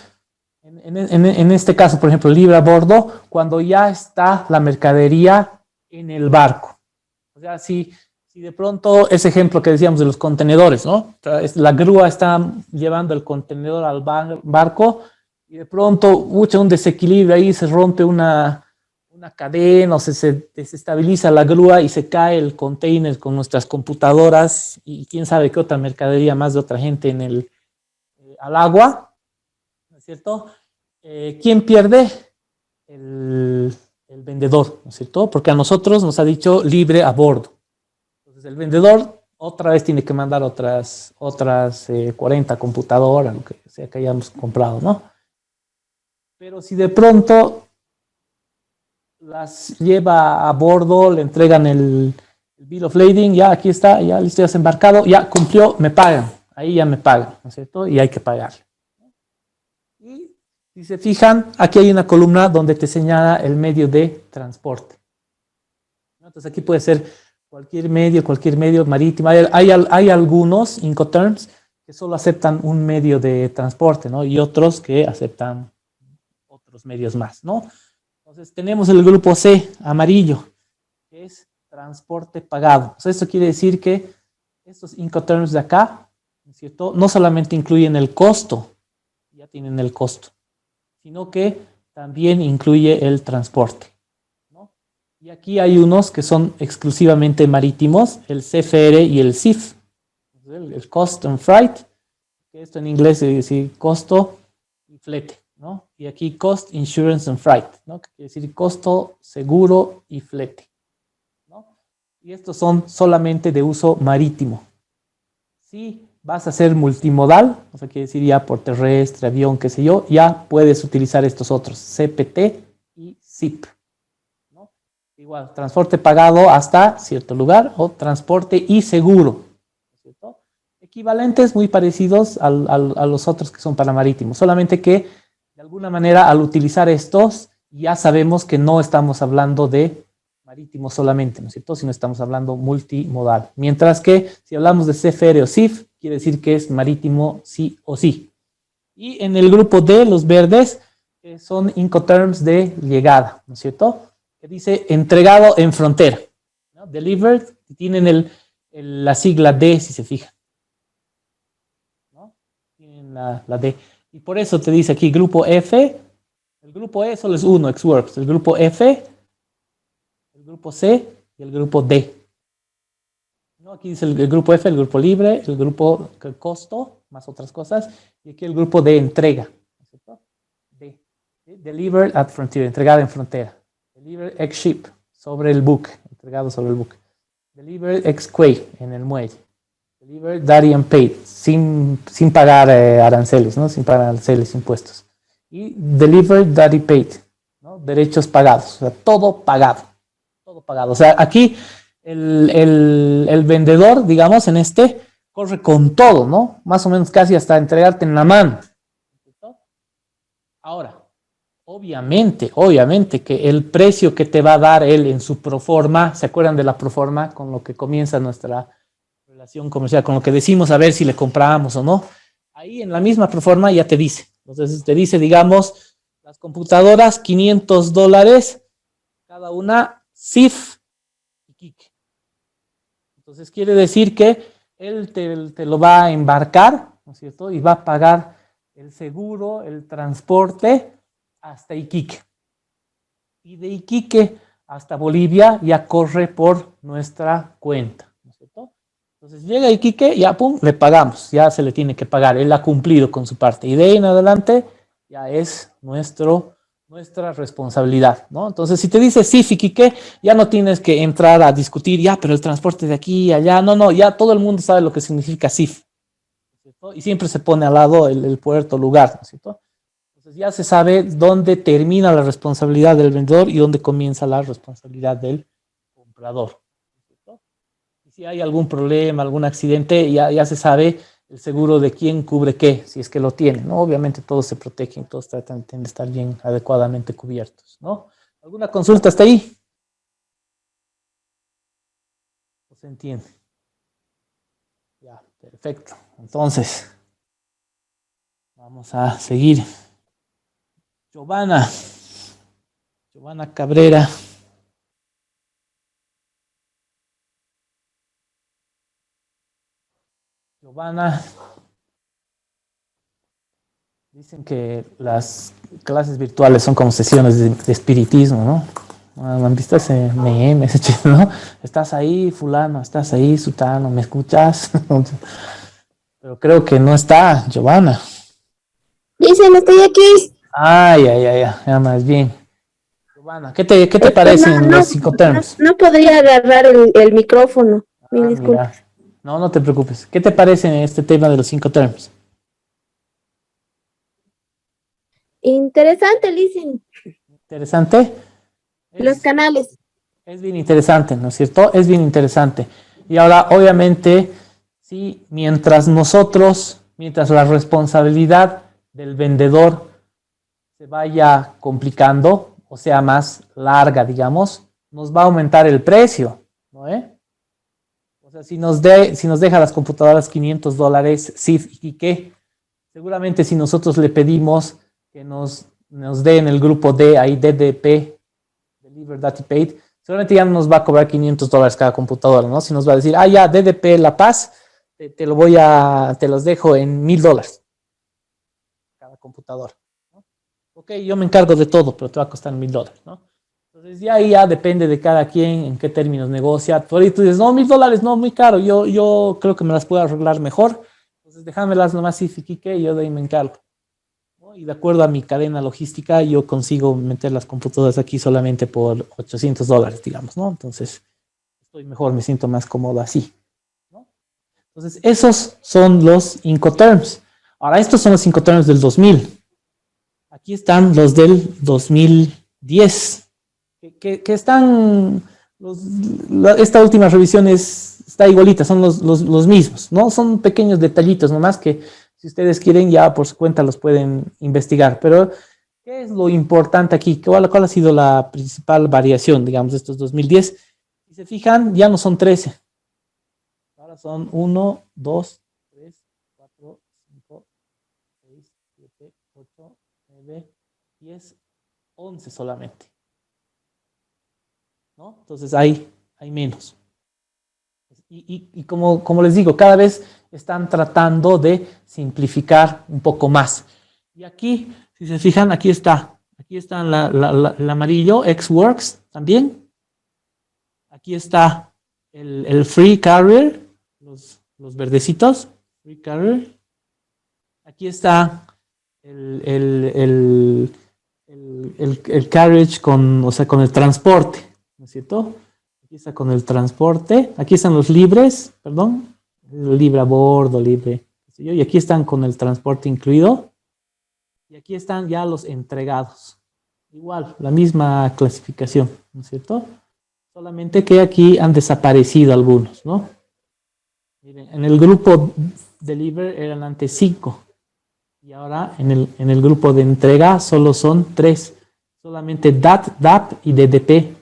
Speaker 1: en este caso, por ejemplo, libre a bordo, cuando ya está la mercadería en el barco. O sea, si de pronto ese ejemplo que decíamos de los contenedores, ¿no? La grúa está llevando el contenedor al barco y de pronto, un desequilibrio ahí, se rompe una cadena o se desestabiliza la grúa y se cae el container con nuestras computadoras y quién sabe qué otra mercadería más de otra gente al agua, ¿no es cierto? ¿Quién pierde? El vendedor, ¿no es cierto? Porque a nosotros nos ha dicho libre a bordo. Entonces el vendedor otra vez tiene que mandar otras 40 computadoras, lo que sea que hayamos comprado, ¿no? Pero si de pronto las lleva a bordo, le entregan el bill of lading, ya aquí está, ya listo, ya se embarcado, ya cumplió, me pagan, ahí ya me pagan, ¿no es cierto? Y hay que pagarle. Y si se fijan, aquí hay una columna donde te señala el medio de transporte. Entonces aquí puede ser cualquier medio marítimo. Hay algunos Incoterms que solo aceptan un medio de transporte, ¿no? Y otros que aceptan otros medios más, ¿no? Entonces tenemos el grupo C, amarillo, que es transporte pagado. O sea, esto quiere decir que estos Incoterms de acá, ¿no es cierto? No solamente incluyen el costo, ya tienen el costo, sino que también incluye el transporte, ¿no? Y aquí hay unos que son exclusivamente marítimos, el CFR y el CIF, el Cost and Freight, que esto en inglés se dice costo y flete, ¿no? Y aquí Cost, Insurance and Freight, ¿no? Que quiere decir costo, seguro y flete, ¿no? Y estos son solamente de uso marítimo. Si vas a ser multimodal, o sea, quiere decir ya por terrestre, avión, qué sé yo, ya puedes utilizar estos otros, CPT y ZIP, ¿no? Igual, transporte pagado hasta cierto lugar o transporte y seguro, ¿cierto? equivalentes, muy parecidos a los otros que son para marítimos, solamente que de alguna manera al utilizar estos ya sabemos que no estamos hablando de marítimo solamente, ¿no es cierto? Sino estamos hablando multimodal. Mientras que si hablamos de CFR o CIF, quiere decir que es marítimo sí o sí. Y en el grupo D, los verdes, son Incoterms de llegada, ¿no es cierto? Que dice entregado en frontera, ¿no? Delivered, tienen la sigla D, si se fijan, ¿no? Tienen la D. Y por eso te dice aquí grupo F, el grupo E solo es uno, Xworks, el grupo F, el grupo C y el grupo D. ¿No? Aquí dice el grupo F, el grupo libre, el grupo costo, más otras cosas, y aquí el grupo de entrega, ¿no es cierto? D. Delivered at frontier, entregada en frontera. Delivered ex ship, sobre el buque, entregado sobre el buque. Delivered ex quay, en el muelle. Delivered daddy and paid, sin pagar aranceles, ¿no? Sin pagar aranceles, impuestos. Y delivered daddy paid, ¿no? Derechos pagados, o sea, todo pagado. Todo pagado. O sea, aquí el vendedor, digamos, en este, corre con todo, ¿no? Más o menos casi hasta entregarte en la mano. Ahora, obviamente que el precio que te va a dar él en su proforma, ¿se acuerdan de la proforma con lo que comienza nuestra relación comercial, con lo que decimos a ver si le compramos o no? Ahí en la misma proforma ya te dice. Entonces te dice, digamos, las computadoras, $500, cada una, CIF y Quique. Entonces quiere decir que él te lo va a embarcar, ¿no es cierto? Y va a pagar el seguro, el transporte hasta Iquique. Y de Iquique hasta Bolivia ya corre por nuestra cuenta, ¿no es cierto? Entonces llega a Iquique, ya pum, le pagamos, ya se le tiene que pagar, él ha cumplido con su parte. Y de ahí en adelante ya es nuestra responsabilidad, ¿no? Entonces, si te dice CIF y Quique, ya no tienes que entrar a discutir, ya, pero el transporte de aquí y allá, no, ya todo el mundo sabe lo que significa CIF, ¿cierto? Y siempre se pone al lado el puerto, lugar, ¿no es cierto? Entonces ya se sabe dónde termina la responsabilidad del vendedor y dónde comienza la responsabilidad del comprador, ¿cierto? Y si hay algún problema, algún accidente, ya se sabe el seguro de quién cubre qué, si es que lo tiene, ¿no? Obviamente todos se protegen, todos tratan de estar bien adecuadamente cubiertos, ¿no? ¿Alguna consulta hasta ahí? ¿No se entiende? Ya, perfecto. Entonces, vamos a seguir. Giovanna Cabrera. Giovanna. Dicen que las clases virtuales son como sesiones de espiritismo, ¿no? ¿Han visto ese meme, ese chiste, no? Estás ahí, fulano, estás ahí, sutano, ¿me escuchas? Pero creo que no está, Giovanna.
Speaker 4: Dicen, estoy aquí.
Speaker 1: Ya más bien. Giovanna, ¿qué te parecen los Incoterms?
Speaker 4: No podría agarrar el micrófono. Mil disculpas.
Speaker 1: Mira. No te preocupes. ¿Qué te parece este tema de los Incoterms?
Speaker 4: Interesante, dicen.
Speaker 1: ¿Interesante?
Speaker 4: Los canales.
Speaker 1: Es bien interesante, ¿no es cierto? Es bien interesante. Y ahora, obviamente, sí, mientras la responsabilidad del vendedor se vaya complicando, o sea, más larga, digamos, nos va a aumentar el precio, ¿no? O sea, si nos deja las computadoras $500, CIF y qué, seguramente si nosotros le pedimos que nos dé en el grupo D, ahí DDP, Delivered Data Paid, seguramente ya no nos va a cobrar $500 cada computadora, ¿no? Si nos va a decir, ya, DDP La Paz, te los dejo en $1,000 cada computadora, ¿no? Ok, yo me encargo de todo, pero te va a costar $1,000, ¿no? Entonces ya depende de cada quien en qué términos negocia. Por ahí tú dices, no, $1,000, no, muy caro, yo creo que me las puedo arreglar mejor, entonces déjamelas nomás y yo de ahí me encargo. Y de acuerdo a mi cadena logística, yo consigo meter las computadoras aquí solamente por $800, digamos, ¿no? Entonces, estoy mejor, me siento más cómodo así, ¿no? Entonces, esos son los Incoterms. Ahora, estos son los Incoterms del 2000. Aquí están los del 2010, que están, esta última revisión está igualita, son los mismos, ¿no? Son pequeños detallitos nomás que si ustedes quieren ya por su cuenta los pueden investigar. Pero, ¿qué es lo importante aquí? ¿Cuál ha sido la principal variación, digamos, de estos 2010? Si se fijan, ya no son 13. Ahora son 1, 2, 3, 4, 5, 6, 7, 8, 9, 10, 11 solamente, ¿no? Entonces hay menos. Y como les digo, cada vez están tratando de simplificar un poco más. Y aquí, si se fijan, aquí está el amarillo, XWorks también. Aquí está el Free Carrier, los verdecitos, Free Carrier. Aquí está el carriage o sea, con el transporte, ¿no es cierto? Aquí está con el transporte. Aquí están los libres, perdón. Libre a bordo, libre. Y aquí están con el transporte incluido. Y aquí están ya los entregados. Igual, la misma clasificación, ¿no es cierto? Solamente que aquí han desaparecido algunos, ¿no? Miren, en el grupo deliver eran antes 5. Y ahora en el grupo de entrega solo son 3. Solamente DAT, DAP y DDP.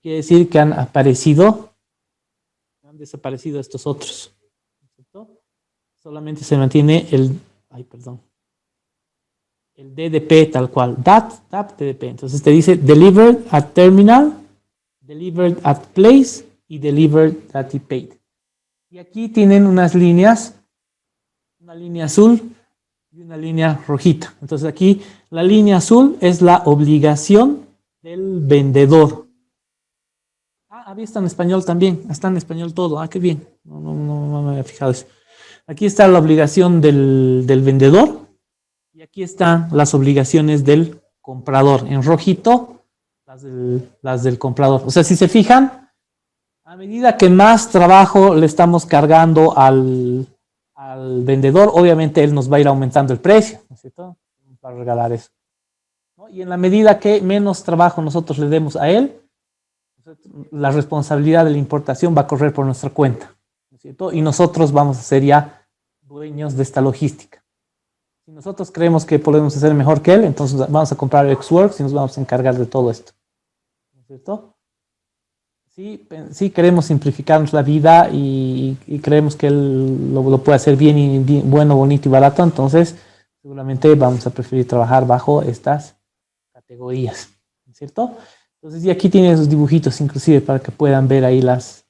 Speaker 1: Quiere decir que han desaparecido estos otros. ¿Cierto? Solamente se mantiene el DDP tal cual. DAT, DAP, DDP. Entonces te dice delivered at terminal, delivered at place y delivered at paid. Y aquí tienen unas líneas, una línea azul y una línea rojita. Entonces aquí la línea azul es la obligación del vendedor. Había está en español también. Está en español todo. Qué bien. No me había fijado eso. Aquí está la obligación del vendedor. Y aquí están las obligaciones del comprador. En rojito, las del comprador. O sea, si se fijan, a medida que más trabajo le estamos cargando al vendedor, obviamente él nos va a ir aumentando el precio, ¿no es cierto? Para regalar eso, ¿no? Y en la medida que menos trabajo nosotros le demos a él, la responsabilidad de la importación va a correr por nuestra cuenta, ¿no es cierto? Y nosotros vamos a ser ya dueños de esta logística. Si nosotros creemos que podemos hacer mejor que él, entonces vamos a comprar XWorks y nos vamos a encargar de todo esto, ¿no es cierto? Sí queremos simplificarnos la vida y creemos que él lo puede hacer bien y bien, bueno, bonito y barato, entonces seguramente vamos a preferir trabajar bajo estas categorías, ¿no es cierto? Entonces, y aquí tienen esos dibujitos inclusive para que puedan ver ahí las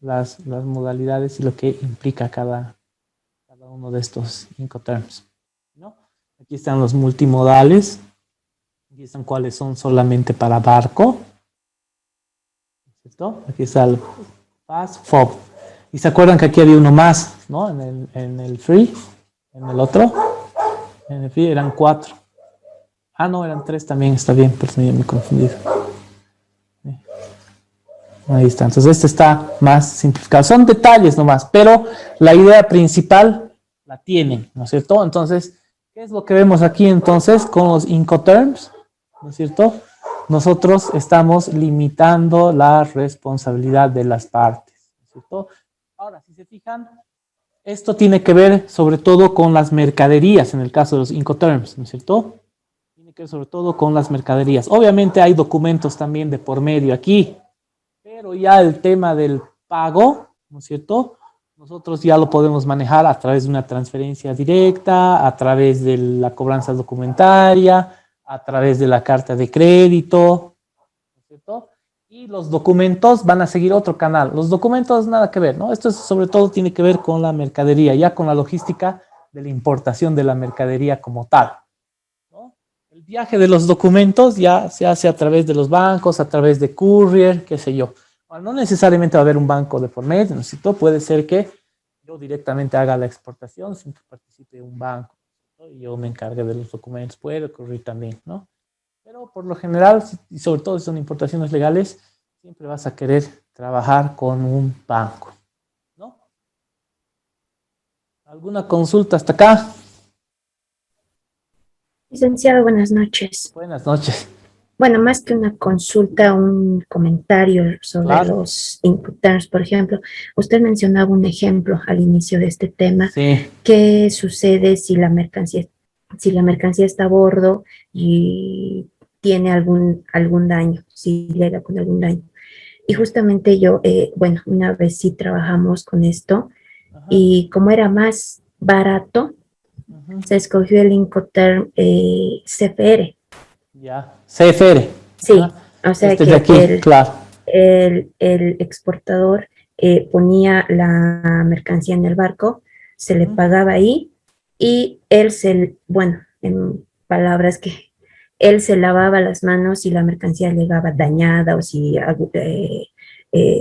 Speaker 1: modalidades y lo que implica cada uno de estos Incoterms, ¿no? Aquí están los multimodales, aquí están cuáles son solamente para barco, ¿cierto? Aquí está el Fast FOB. Y se acuerdan que aquí había uno más, ¿no? En el Free, en el otro, en el Free eran 4. No, eran 3 también, está bien, pero me he confundido. Ahí está, entonces este está más simplificado. Son detalles nomás, pero la idea principal la tienen, ¿no es cierto? Entonces, ¿qué es lo que vemos aquí entonces con los Incoterms? ¿No es cierto? Nosotros estamos limitando la responsabilidad de las partes, ¿no es cierto? Ahora, si se fijan, esto tiene que ver sobre todo con las mercaderías, en el caso de los Incoterms, ¿no es cierto? Tiene que ver sobre todo con las mercaderías. Obviamente hay documentos también de por medio aquí, pero ya el tema del pago, ¿no es cierto? Nosotros ya lo podemos manejar a través de una transferencia directa, a través de la cobranza documentaria, a través de la carta de crédito, ¿no es cierto? Y los documentos van a seguir otro canal. Los documentos nada que ver, ¿no? Esto sobre todo tiene que ver con la mercadería, ya con la logística de la importación de la mercadería como tal, ¿no? El viaje de los documentos ya se hace a través de los bancos, a través de courier, qué sé yo. Bueno, no necesariamente va a haber un banco de por medio, ¿no es cierto? Puede ser que yo directamente haga la exportación sin que participe un banco, ¿no? Y yo me encargue de los documentos, puede ocurrir también, ¿no? Pero por lo general, y sobre todo si son importaciones legales, siempre vas a querer trabajar con un banco, ¿no? ¿Alguna consulta hasta acá?
Speaker 4: Licenciado, buenas noches.
Speaker 1: Buenas noches.
Speaker 5: bueno, más que una consulta, un comentario sobre
Speaker 1: Claro.
Speaker 5: los Incoterms, por ejemplo. Usted mencionaba un ejemplo al inicio de este tema.
Speaker 1: Sí,
Speaker 5: ¿Qué sucede si la mercancía está a bordo y tiene algún daño, si llega con algún daño? Y justamente yo, bueno, una vez sí trabajamos con esto
Speaker 1: ajá,
Speaker 5: y como era más barato,
Speaker 1: ujú,
Speaker 5: se escogió el Incoterm CFR.
Speaker 1: ya. CFR,
Speaker 5: Sí,
Speaker 1: ajá.
Speaker 5: o sea
Speaker 1: Este de
Speaker 5: que
Speaker 1: aquí, claro.
Speaker 5: el exportador ponía la mercancía en el barco, se le
Speaker 1: Ujú,
Speaker 5: pagaba ahí y bueno, en palabras que él se lavaba las manos si la mercancía llegaba dañada o si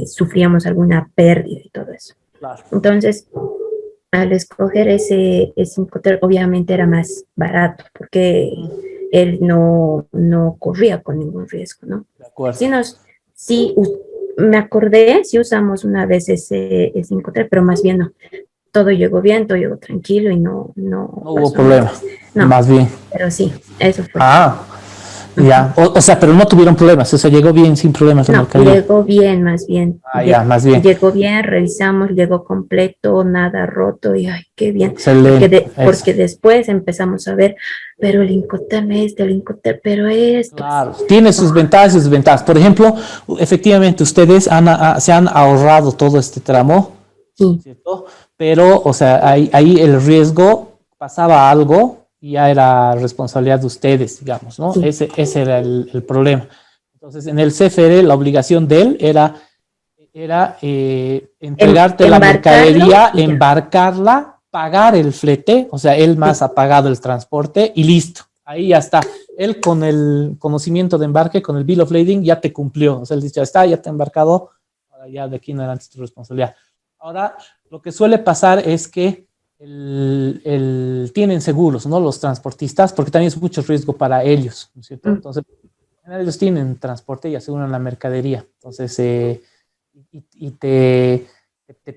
Speaker 5: sufríamos alguna pérdida y todo eso.
Speaker 1: claro.
Speaker 5: Entonces, al escoger ese Incoterm, obviamente era más barato porque
Speaker 1: Ujú,
Speaker 5: él no corría con ningún riesgo, ¿no?
Speaker 1: de acuerdo.
Speaker 5: Sí, sí me acordé, sí usamos una vez ese Incoterm, pero más bien no. Todo llegó bien, todo llegó tranquilo y no
Speaker 1: No hubo
Speaker 5: pasó nada.
Speaker 1: problema,
Speaker 5: No,
Speaker 1: más bien.
Speaker 5: pero sí, eso fue.
Speaker 1: Ah,
Speaker 5: Ujú.
Speaker 1: ya. O sea, pero no tuvieron problemas. O sea, llegó bien sin problemas la
Speaker 5: No,
Speaker 1: mercadería.
Speaker 5: llegó bien, más bien.
Speaker 1: Ah, ya, más bien.
Speaker 5: Llegó bien, revisamos, llegó completo, nada roto y ay, qué bien.
Speaker 1: Excelente. Eso.
Speaker 5: Porque después empezamos a ver, pero el Incoterm el Incoterm, pero esto.
Speaker 1: Claro, tiene sus ventajas y sus desventajas. Por ejemplo, efectivamente, ustedes se han ahorrado todo este tramo,
Speaker 5: Sí,
Speaker 1: ¿cierto? Pero, o sea, ahí el riesgo, pasaba algo y ya era responsabilidad de ustedes, digamos, ¿no?
Speaker 5: sí.
Speaker 1: Ese era el problema. Entonces, en el CFR, la obligación de él era entregarte la
Speaker 5: Embarcarlo
Speaker 1: mercadería,
Speaker 5: y ya.
Speaker 1: embarcarla, pagar el flete, o sea, él más
Speaker 5: Sí,
Speaker 1: ha pagado el transporte y listo. Ahí ya está. Él con el conocimiento de embarque, con el Bill of Lading, ya te cumplió. O sea, él dice, ya está, ya te ha embarcado, ahora ya de aquí en adelante es tu responsabilidad. Ahora, lo que suele pasar es que tienen seguros, ¿no? Los transportistas, porque también es mucho riesgo para ellos, ¿no es cierto?
Speaker 5: mm,
Speaker 1: Entonces, ellos tienen transporte y aseguran la mercadería. Entonces, y te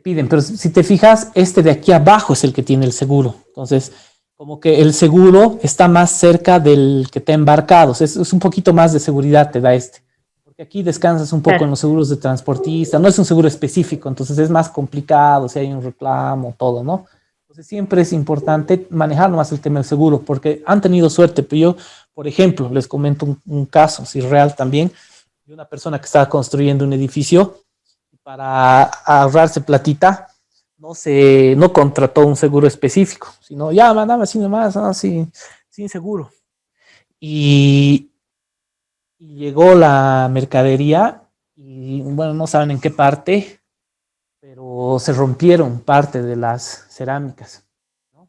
Speaker 1: piden, pero si te fijas, este de aquí abajo es el que tiene el seguro. Entonces, como que el seguro está más cerca del que te ha embarcado. O sea, es un poquito más de seguridad te da este. Porque aquí descansas un poco en
Speaker 5: claro,
Speaker 1: los seguros de transportista, no es un seguro específico, entonces es más complicado si hay un reclamo, todo, ¿no? Entonces siempre es importante manejar nomás el tema del seguro, porque han tenido suerte, pero yo, por ejemplo, les comento un caso, si real también, de una persona que estaba construyendo un edificio para ahorrarse platita, no contrató un seguro específico, sino ya mandaba así nomás, ¿no? Sin seguro. Y, y llegó la mercadería y bueno, no saben en qué parte, pero se rompieron parte de las cerámicas, ¿no?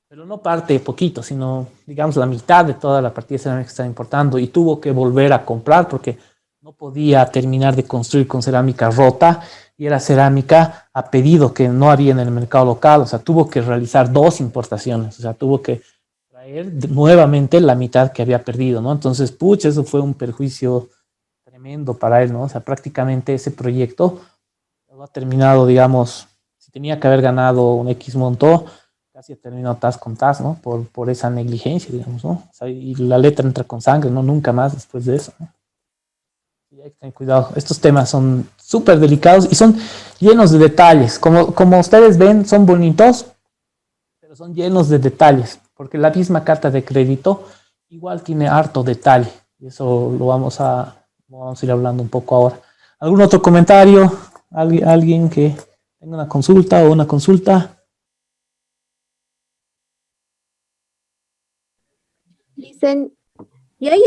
Speaker 1: Pero no parte poquito, sino digamos la mitad de toda la partida de cerámica que estaba importando y tuvo que volver a comprar porque no podía terminar de construir con cerámica rota y era cerámica a pedido que no había en el mercado local, o sea, tuvo que realizar dos importaciones, o sea, tuvo que traer nuevamente la mitad que había perdido, ¿no? Entonces, pucha, eso fue un perjuicio tremendo para él, ¿no? O sea, prácticamente ese proyecto lo ha terminado, digamos, si tenía que haber ganado un X monto, casi ha terminado tas con tas, ¿no? Por esa negligencia, digamos, ¿no? O sea, y la letra entra con sangre, ¿no? Nunca más después de eso, ¿no? Y hay que tener cuidado. Estos temas son súper delicados y son llenos de detalles. Como ustedes ven, son bonitos, pero son llenos de detalles, porque la misma carta de crédito igual tiene harto detalle. Y eso lo vamos a ir hablando un poco ahora. ¿Algún otro comentario? ¿Alguien que tenga una consulta o una consulta?
Speaker 4: Dicen, ¿y hay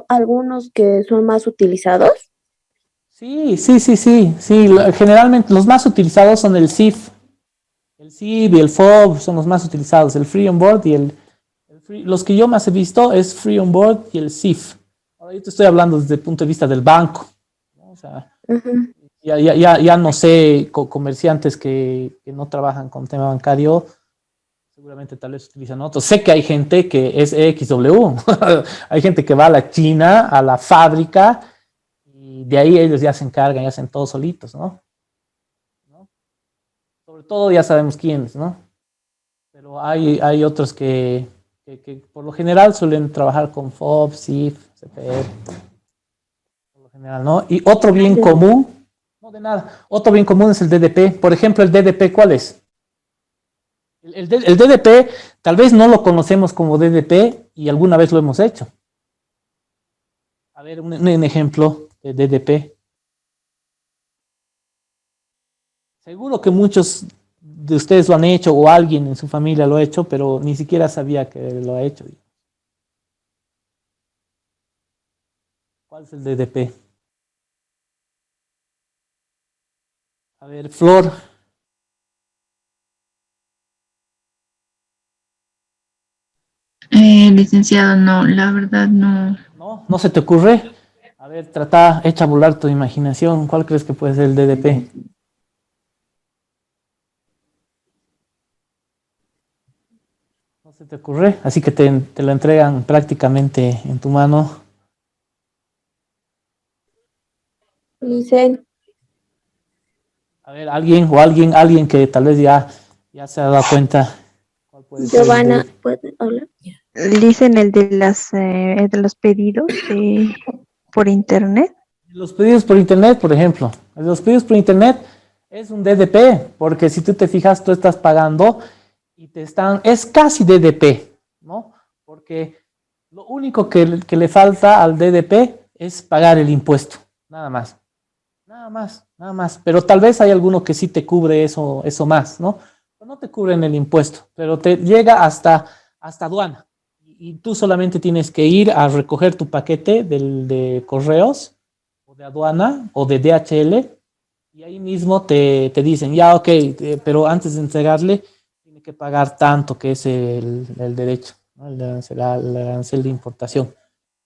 Speaker 4: algunos que son más utilizados?
Speaker 1: Sí, sí, sí, sí, sí. Generalmente los más utilizados son el CIF. El CIF y el FOB son los más utilizados. El Free On Board y los que yo más he visto es Free On Board y el CIF. Ahora yo te estoy hablando desde el punto de vista del banco, ¿no? O sea,
Speaker 4: Ujú.
Speaker 1: ya no sé, comerciantes que no trabajan con tema bancario, seguramente tal vez utilizan otros. Sé que hay gente que es XW, hay gente que va a la China, a la fábrica, y de ahí ellos ya se encargan, ya hacen todo solitos, ¿no? Sobre todo ya sabemos quiénes, ¿no? Pero hay otros que por lo general suelen trabajar con FOB, CIF, CPR. general, ¿no? Y otro bien común, no de nada, otro bien común es el DDP. Por ejemplo, el DDP, ¿cuál es? El DDP, tal vez no lo conocemos como DDP y alguna vez lo hemos hecho. A ver, un ejemplo de DDP. Seguro que muchos de ustedes lo han hecho o alguien en su familia lo ha hecho, pero ni siquiera sabía que lo ha hecho. ¿Cuál es el DDP? A ver, Flor.
Speaker 6: Licenciado, no, la verdad no.
Speaker 1: ¿No? ¿No se te ocurre? A ver, trata, echa a volar tu imaginación. ¿Cuál crees que puede ser el DDP? ¿No se te ocurre? Así que te lo entregan prácticamente en tu mano.
Speaker 4: Licen,
Speaker 1: A ver, alguien que tal vez ya se ha dado cuenta. ¿Cuál puede ser el
Speaker 4: Giovanna,
Speaker 1: DDP?
Speaker 4: ¿puedes hablar?
Speaker 3: Dicen el de los pedidos por internet.
Speaker 1: Los pedidos por internet, por ejemplo. Los pedidos por internet es un DDP, porque si tú te fijas, tú estás pagando y es casi DDP, ¿no? Porque lo único que le falta al DDP es pagar el impuesto, nada más. Nada más, nada más. Pero tal vez hay alguno que sí te cubre eso más, ¿no? Pero no te cubren el impuesto, pero te llega hasta aduana. Y tú solamente tienes que ir a recoger tu paquete de correos o de aduana o de DHL y ahí mismo te dicen, ya, ok, pero antes de entregarle, tiene que pagar tanto que es el derecho, ¿no? El arancel de importación.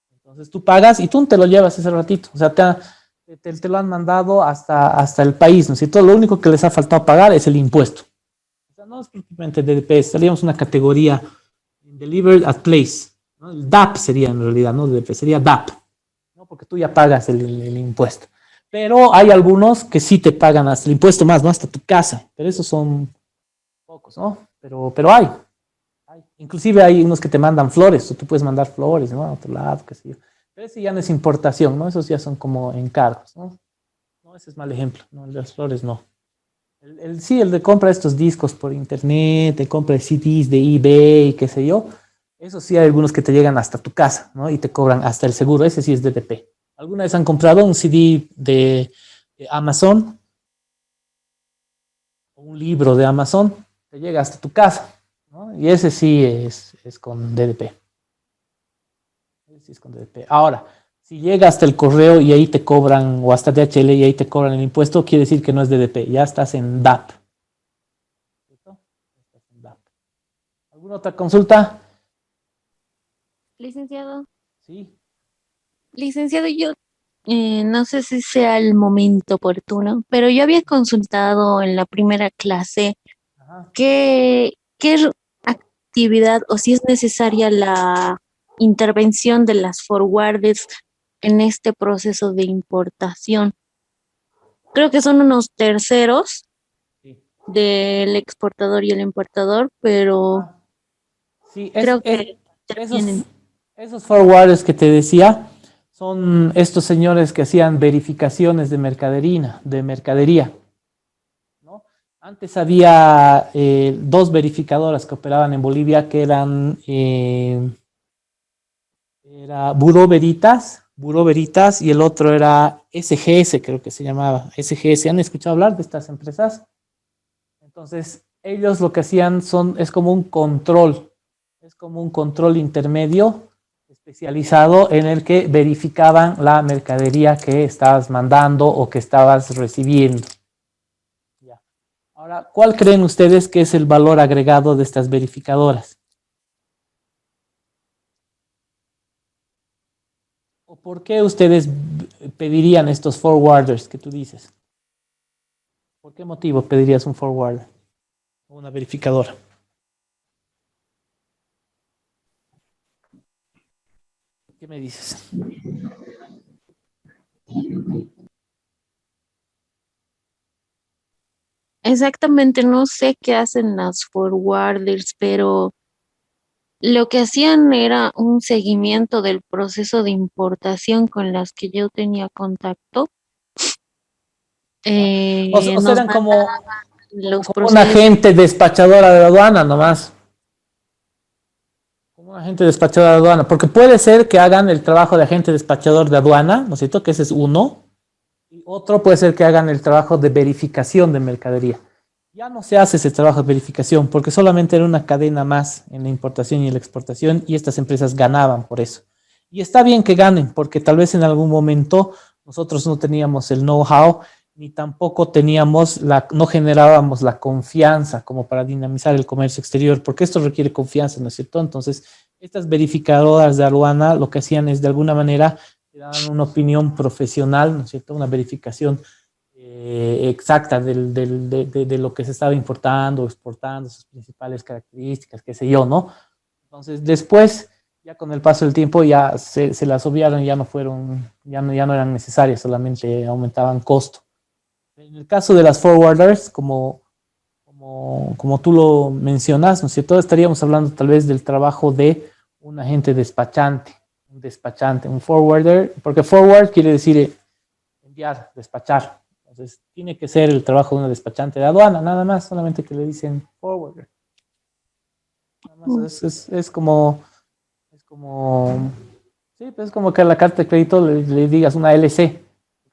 Speaker 1: Entonces tú pagas y tú te lo llevas ese ratito. O sea, te lo han mandado hasta el país, ¿no es cierto? Lo único que les ha faltado pagar es el impuesto. O sea, no es propiamente DDP, estaríamos una categoría Delivered at Place, ¿no? El DAP sería en realidad, no DDP, sería DAP, ¿no? Porque tú ya pagas el impuesto. Pero hay algunos que sí te pagan hasta el impuesto más, ¿no? Hasta tu casa, pero esos son pocos, ¿no? Pero hay. Inclusive hay unos que te mandan flores, tú puedes mandar flores, ¿no? A otro lado, qué sé yo. Pero ese ya no es importación, ¿no? Esos ya son como encargos, ¿no? No, ese es mal ejemplo, ¿no? El de las flores no. Sí, el de compra estos discos por internet, de compra de CDs de eBay, qué sé yo. Eso sí, hay algunos que te llegan hasta tu casa, ¿no? Y te cobran hasta el seguro. Ese sí es DDP. ¿Alguna vez han comprado un CD de Amazon? O un libro de Amazon, te llega hasta tu casa, ¿no? Y ese sí es con DDP. Ese sí es con DDP. Ahora, si llega hasta el correo y ahí te cobran, o hasta DHL y ahí te cobran el impuesto, quiere decir que no es DDP, ya estás en DAP. ¿Cierto? Estás en DAP. ¿Alguna otra consulta?
Speaker 6: Licenciado,
Speaker 1: Sí.
Speaker 6: licenciado, yo no sé si sea el momento oportuno, pero yo había consultado en la primera clase
Speaker 1: Ajá.
Speaker 6: qué actividad o si es necesaria la intervención de las forwarders en este proceso de importación. Creo que son unos terceros
Speaker 1: Sí.
Speaker 6: del exportador y el importador, pero
Speaker 1: Ajá. Sí,
Speaker 6: creo que
Speaker 1: esos,
Speaker 6: intervienen.
Speaker 1: esos forwarders que te decía son estos señores que hacían verificaciones de mercadería, ¿no? Antes había dos verificadoras que operaban en Bolivia que era Buró Veritas y el otro era SGS, creo que se llamaba SGS. ¿Han escuchado hablar de estas empresas? Entonces, ellos lo que hacían es como un control intermedio especializado en el que verificaban la mercadería que estabas mandando o que estabas recibiendo. Ya. Ahora, ¿cuál creen ustedes que es el valor agregado de estas verificadoras? ¿O por qué ustedes pedirían estos forwarders que tú dices? ¿Por qué motivo pedirías un forwarder o una verificadora? ¿Qué me dices?
Speaker 6: Exactamente, no sé qué hacen las forwarders, pero lo que hacían era un seguimiento del proceso de importación con las que yo tenía contacto.
Speaker 1: O sea,
Speaker 6: Nos
Speaker 1: eran
Speaker 6: mandaban los
Speaker 1: como un
Speaker 6: procesos.
Speaker 1: agente despachadora de aduana nomás. Como un agente despachador de aduana. Porque puede ser que hagan el trabajo de agente despachador de aduana, ¿no es cierto? Que ese es uno. Y otro puede ser que hagan el trabajo de verificación de mercadería. Ya no se hace ese trabajo de verificación porque solamente era una cadena más en la importación y la exportación y estas empresas ganaban por eso. Y está bien que ganen porque tal vez en algún momento nosotros no teníamos el know-how ni tampoco no generábamos la confianza como para dinamizar el comercio exterior, porque esto requiere confianza, ¿no es cierto? Entonces, estas verificadoras de aduana lo que hacían es de alguna manera te daban una opinión profesional, ¿no es cierto? Una verificación exacta de lo que se estaba importando o exportando, sus principales características, qué sé yo, ¿no? Entonces, después, ya con el paso del tiempo, ya se las obviaron, ya no eran necesarias, solamente aumentaban costo. En el caso de las forwarders, como tú lo mencionas, ¿no es cierto? Estaríamos hablando tal vez del trabajo de un agente despachante, un forwarder, porque forward quiere decir enviar, despachar. Entonces, tiene que ser el trabajo de una despachante de aduana, nada más, solamente que le dicen forwarder. Nada más sí, pues es como que a la carta de crédito le digas una LC.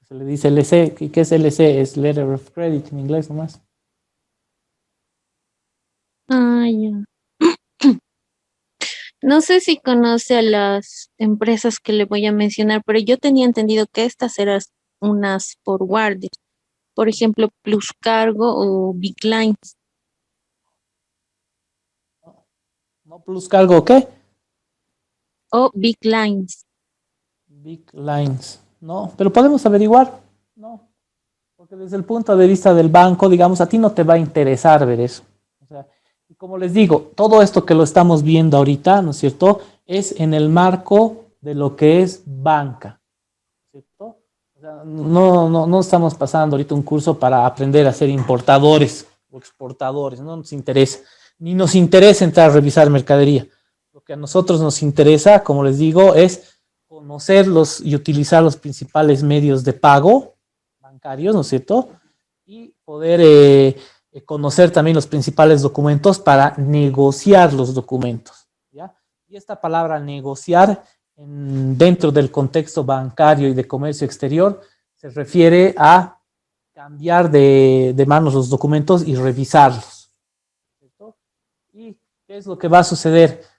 Speaker 1: Se le dice LC. ¿Qué es LC? Es Letter of Credit en inglés nomás.
Speaker 6: Ah, ya. No sé si conoce a las empresas que le voy a mencionar, pero yo tenía entendido que estas eran unas forwarders. Por ejemplo, Plus Cargo o Big Lines.
Speaker 1: ¿No plus cargo qué?
Speaker 6: O Big Lines.
Speaker 1: Big Lines. No, pero podemos averiguar. No, porque desde el punto de vista del banco, digamos, a ti no te va a interesar ver eso. O sea, y como les digo, todo esto que lo estamos viendo ahorita, ¿no es cierto? Es en el marco de lo que es banca, ¿cierto? O sea, no estamos pasando ahorita un curso para aprender a ser importadores o exportadores, no nos interesa. Ni nos interesa entrar a revisar mercadería. Lo que a nosotros nos interesa, como les digo, es conocerlos y utilizar los principales medios de pago bancarios, ¿no es cierto? Y poder conocer también los principales documentos para negociar los documentos, ¿ya? Y esta palabra negociar dentro del contexto bancario y de comercio exterior se refiere a cambiar de manos los documentos y revisarlos, ¿cierto? ¿Y qué es lo que va a suceder?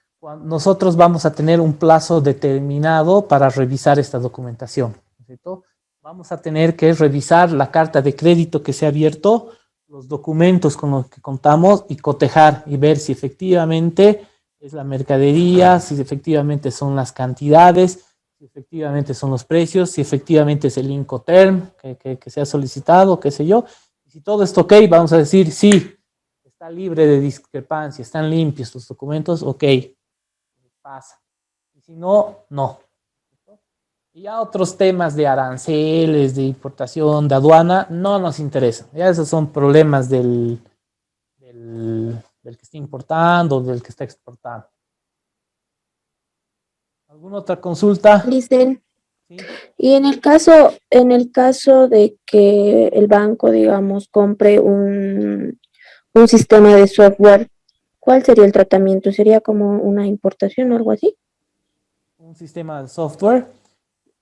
Speaker 1: Nosotros vamos a tener un plazo determinado para revisar esta documentación, ¿cierto? Vamos a tener que revisar la carta de crédito que se ha abierto, los documentos con los que contamos y cotejar y ver si efectivamente es la mercadería, si efectivamente son las cantidades, si efectivamente son los precios, si efectivamente es el Incoterm que se ha solicitado, qué sé yo. Y si todo está ok, vamos a decir sí, está libre de discrepancia, están limpios los documentos, ok, pasa. Y si no, no. Y ya otros temas de aranceles, de importación, de aduana, no nos interesan. Ya esos son problemas del que está importando, del que está exportando. ¿Alguna otra consulta?
Speaker 4: Dicen,
Speaker 1: ¿Sí?
Speaker 4: y en el caso de que el banco, digamos, compre un sistema de software, ¿cuál sería el tratamiento? ¿Sería como una importación o algo así?
Speaker 1: Un sistema de software.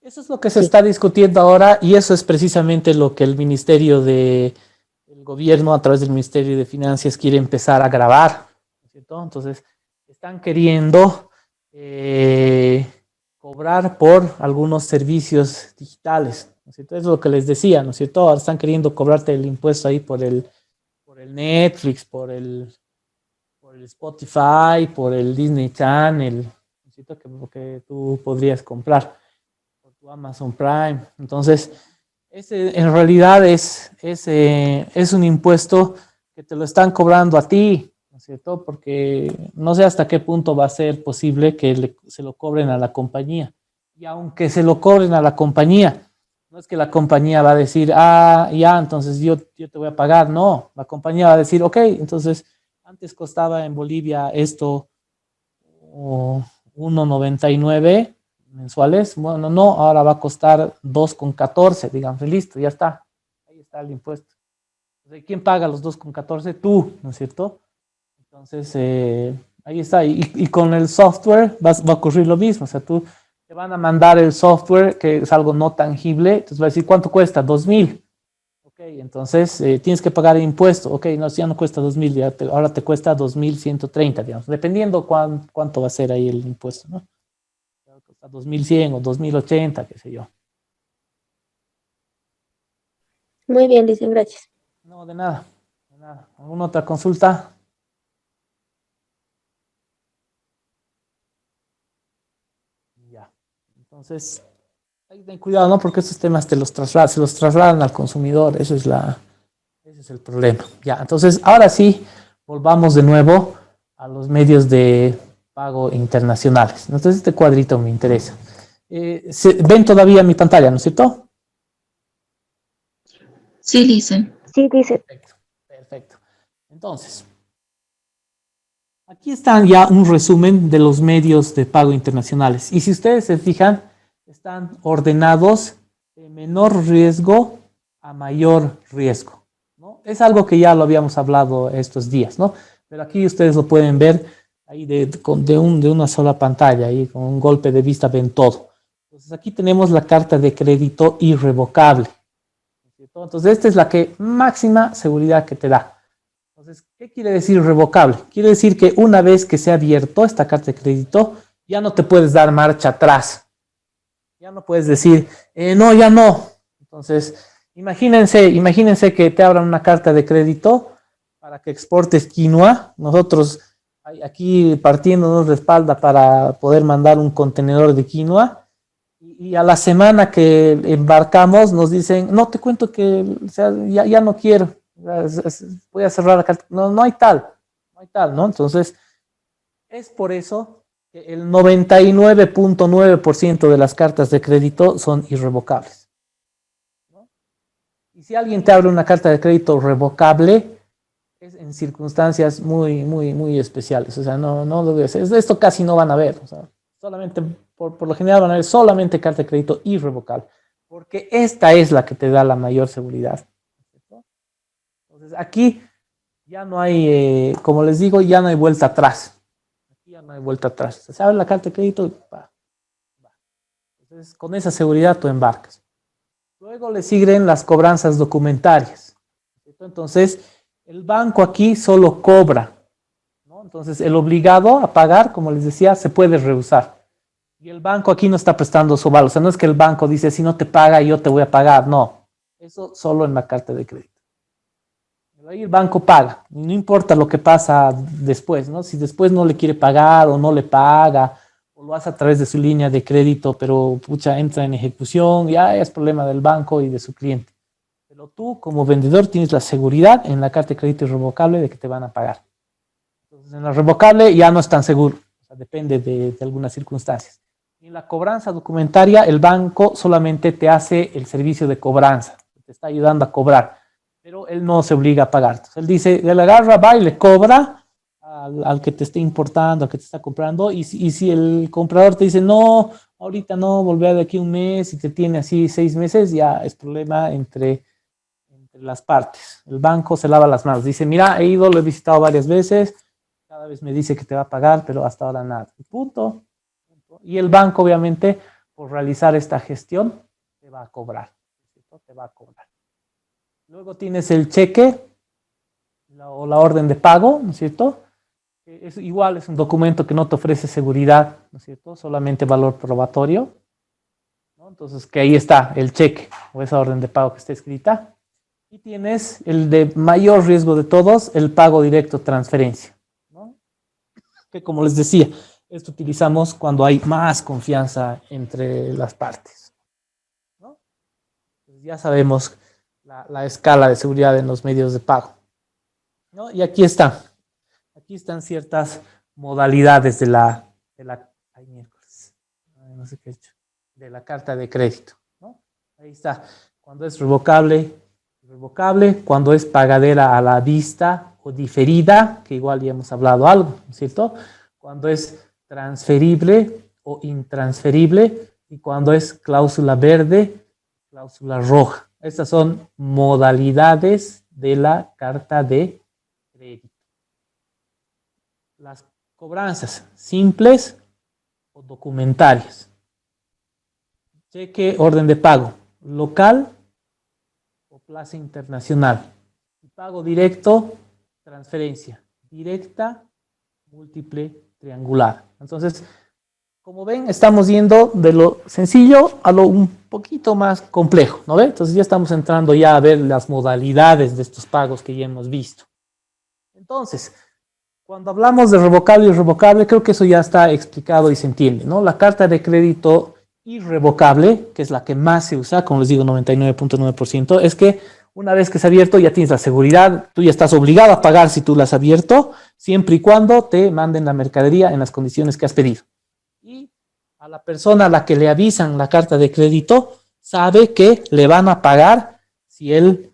Speaker 1: Eso es lo que se
Speaker 4: Sí.
Speaker 1: está discutiendo ahora y eso es precisamente lo que el el gobierno a través del Ministerio de Finanzas quiere empezar a grabar, ¿no es cierto? Entonces, están queriendo cobrar por algunos servicios digitales, ¿no es cierto? Es lo que les decía, ¿no es cierto? Ahora están queriendo cobrarte el impuesto ahí por el Netflix, por el Spotify, por el Disney Channel, ¿no es cierto? Que tú podrías comprar por tu Amazon Prime. Entonces, ese en realidad es un impuesto que te lo están cobrando a ti, ¿no es cierto? Porque no sé hasta qué punto va a ser posible que se lo cobren a la compañía. Y aunque se lo cobren a la compañía, no es que la compañía va a decir, ah, ya, entonces yo te voy a pagar. No, la compañía va a decir, ok, entonces antes costaba en Bolivia esto o 1,99 mensuales. Bueno, no, ahora va a costar 2,14, digamos, listo, ya está. Ahí está el impuesto. Entonces, ¿quién paga los 2,14? Tú, ¿no es cierto? Entonces, ahí está. Y con el software va a ocurrir lo mismo. O sea, tú te van a mandar el software, que es algo no tangible. Entonces va a decir, ¿cuánto cuesta? 2,000. Ok, entonces tienes que pagar el impuesto. Ok, no, ya no cuesta 2,000, ahora te cuesta 2,130, digamos, dependiendo cuánto va a ser ahí el impuesto, ¿no? Cuesta 2,100 o 2,080, qué sé yo.
Speaker 4: Muy bien, dicen, gracias.
Speaker 1: No, de nada, de nada. ¿Alguna otra consulta? Ya. Entonces, hay ten cuidado, ¿no? Porque estos temas se los trasladan al consumidor. Ese es el problema. Ya, entonces, ahora sí, volvamos de nuevo a los medios de pago internacionales. Entonces, este cuadrito me interesa. ¿Ven todavía mi pantalla, no es cierto?
Speaker 2: Sí, dicen.
Speaker 4: Sí, dice.
Speaker 1: Perfecto, perfecto. Entonces, aquí están ya un resumen de los medios de pago internacionales. Y si ustedes se fijan, están ordenados de menor riesgo a mayor riesgo, ¿no? Es algo que ya lo habíamos hablado estos días, ¿no? Pero aquí ustedes lo pueden ver ahí de una sola pantalla, ahí con un golpe de vista ven todo. Entonces aquí tenemos la carta de crédito irrevocable, ¿cierto? Entonces esta es la que máxima seguridad que te da. Entonces, ¿qué quiere decir irrevocable? Quiere decir que una vez que se ha abierto esta carta de crédito, ya no te puedes dar marcha atrás. Ya no puedes decir, no, ya no. Entonces, imagínense que te abran una carta de crédito para que exportes quinoa. Nosotros aquí partiéndonos de espalda para poder mandar un contenedor de quinoa. Y a la semana que embarcamos nos dicen, no, te cuento que o sea, ya no quiero. Voy a cerrar la carta. No, no hay tal, ¿no? Entonces, es por eso que el 99,9% de las cartas de crédito son irrevocables, ¿no? Y si alguien te abre una carta de crédito revocable, es en circunstancias muy, muy, muy especiales. O sea, no lo voy a hacer. Esto casi no van a ver. O sea, solamente, por lo general van a ver solamente carta de crédito irrevocable, porque esta es la que te da la mayor seguridad. Entonces, aquí ya no hay, como les digo, ya no hay vuelta atrás. Aquí ya no hay vuelta atrás. Se abre la carta de crédito y va. Entonces, con esa seguridad tú embarcas. Luego le siguen las cobranzas documentarias. Entonces, el banco aquí solo cobra, ¿no? Entonces, el obligado a pagar, como les decía, se puede rehusar. Y el banco aquí no está prestando su aval. O sea, no es que el banco dice, si no te paga, yo te voy a pagar. No, eso solo en la carta de crédito. Ahí el banco paga, no importa lo que pasa después, ¿no? Si después no le quiere pagar o no le paga, o lo hace a través de su línea de crédito, pero pucha, entra en ejecución, ya es problema del banco y de su cliente. Pero tú, como vendedor, tienes la seguridad en la carta de crédito irrevocable de que te van a pagar. Entonces, en la revocable ya no es tan seguro, o sea, depende de algunas circunstancias. En la cobranza documentaria, el banco solamente te hace el servicio de cobranza, te está ayudando a cobrar, pero él no se obliga a pagar. Entonces, él dice, él agarra, va y le cobra al que te esté importando, al que te está comprando, y si el comprador te dice, no, ahorita no, volver de aquí un mes y te tiene así 6 meses, ya es problema entre las partes. El banco se lava las manos, dice, mira, he ido, lo he visitado varias veces, cada vez me dice que te va a pagar, pero hasta ahora nada. Punto. Y el banco, obviamente, por realizar esta gestión, te va a cobrar. ¿Cierto? Te va a cobrar. Luego tienes el cheque o la orden de pago, ¿no es cierto? Es igual, es un documento que no te ofrece seguridad, ¿no es cierto? Solamente valor probatorio, ¿no? Entonces, que ahí está el cheque o esa orden de pago que está escrita. Y tienes el de mayor riesgo de todos, el pago directo transferencia, ¿no? Que como les decía, esto utilizamos cuando hay más confianza entre las partes, ¿no? Entonces ya sabemos la escala de seguridad en los medios de pago, ¿no? Y aquí están ciertas modalidades ay, miércoles, no sé qué he hecho, de la carta de crédito, ¿no? Ahí está, cuando es revocable, cuando es pagadera a la vista o diferida, que igual ya hemos hablado algo, ¿no es cierto? Cuando es transferible o intransferible, y cuando es cláusula verde, cláusula roja. Estas son modalidades de la carta de crédito. Las cobranzas simples o documentarias. Cheque, orden de pago, local o plaza internacional. Pago directo, transferencia directa, múltiple, triangular. Entonces, como ven, estamos yendo de lo sencillo a lo un poquito más complejo, ¿no ve? Entonces ya estamos entrando ya a ver las modalidades de estos pagos que ya hemos visto. Entonces, cuando hablamos de revocable y irrevocable, creo que eso ya está explicado y se entiende, ¿no? La carta de crédito irrevocable, que es la que más se usa, como les digo, 99.9%, es que una vez que es abierto ya tienes la seguridad, tú ya estás obligado a pagar si tú la has abierto, siempre y cuando te manden la mercadería en las condiciones que has pedido. Y a la persona a la que le avisan la carta de crédito, sabe que le van a pagar si él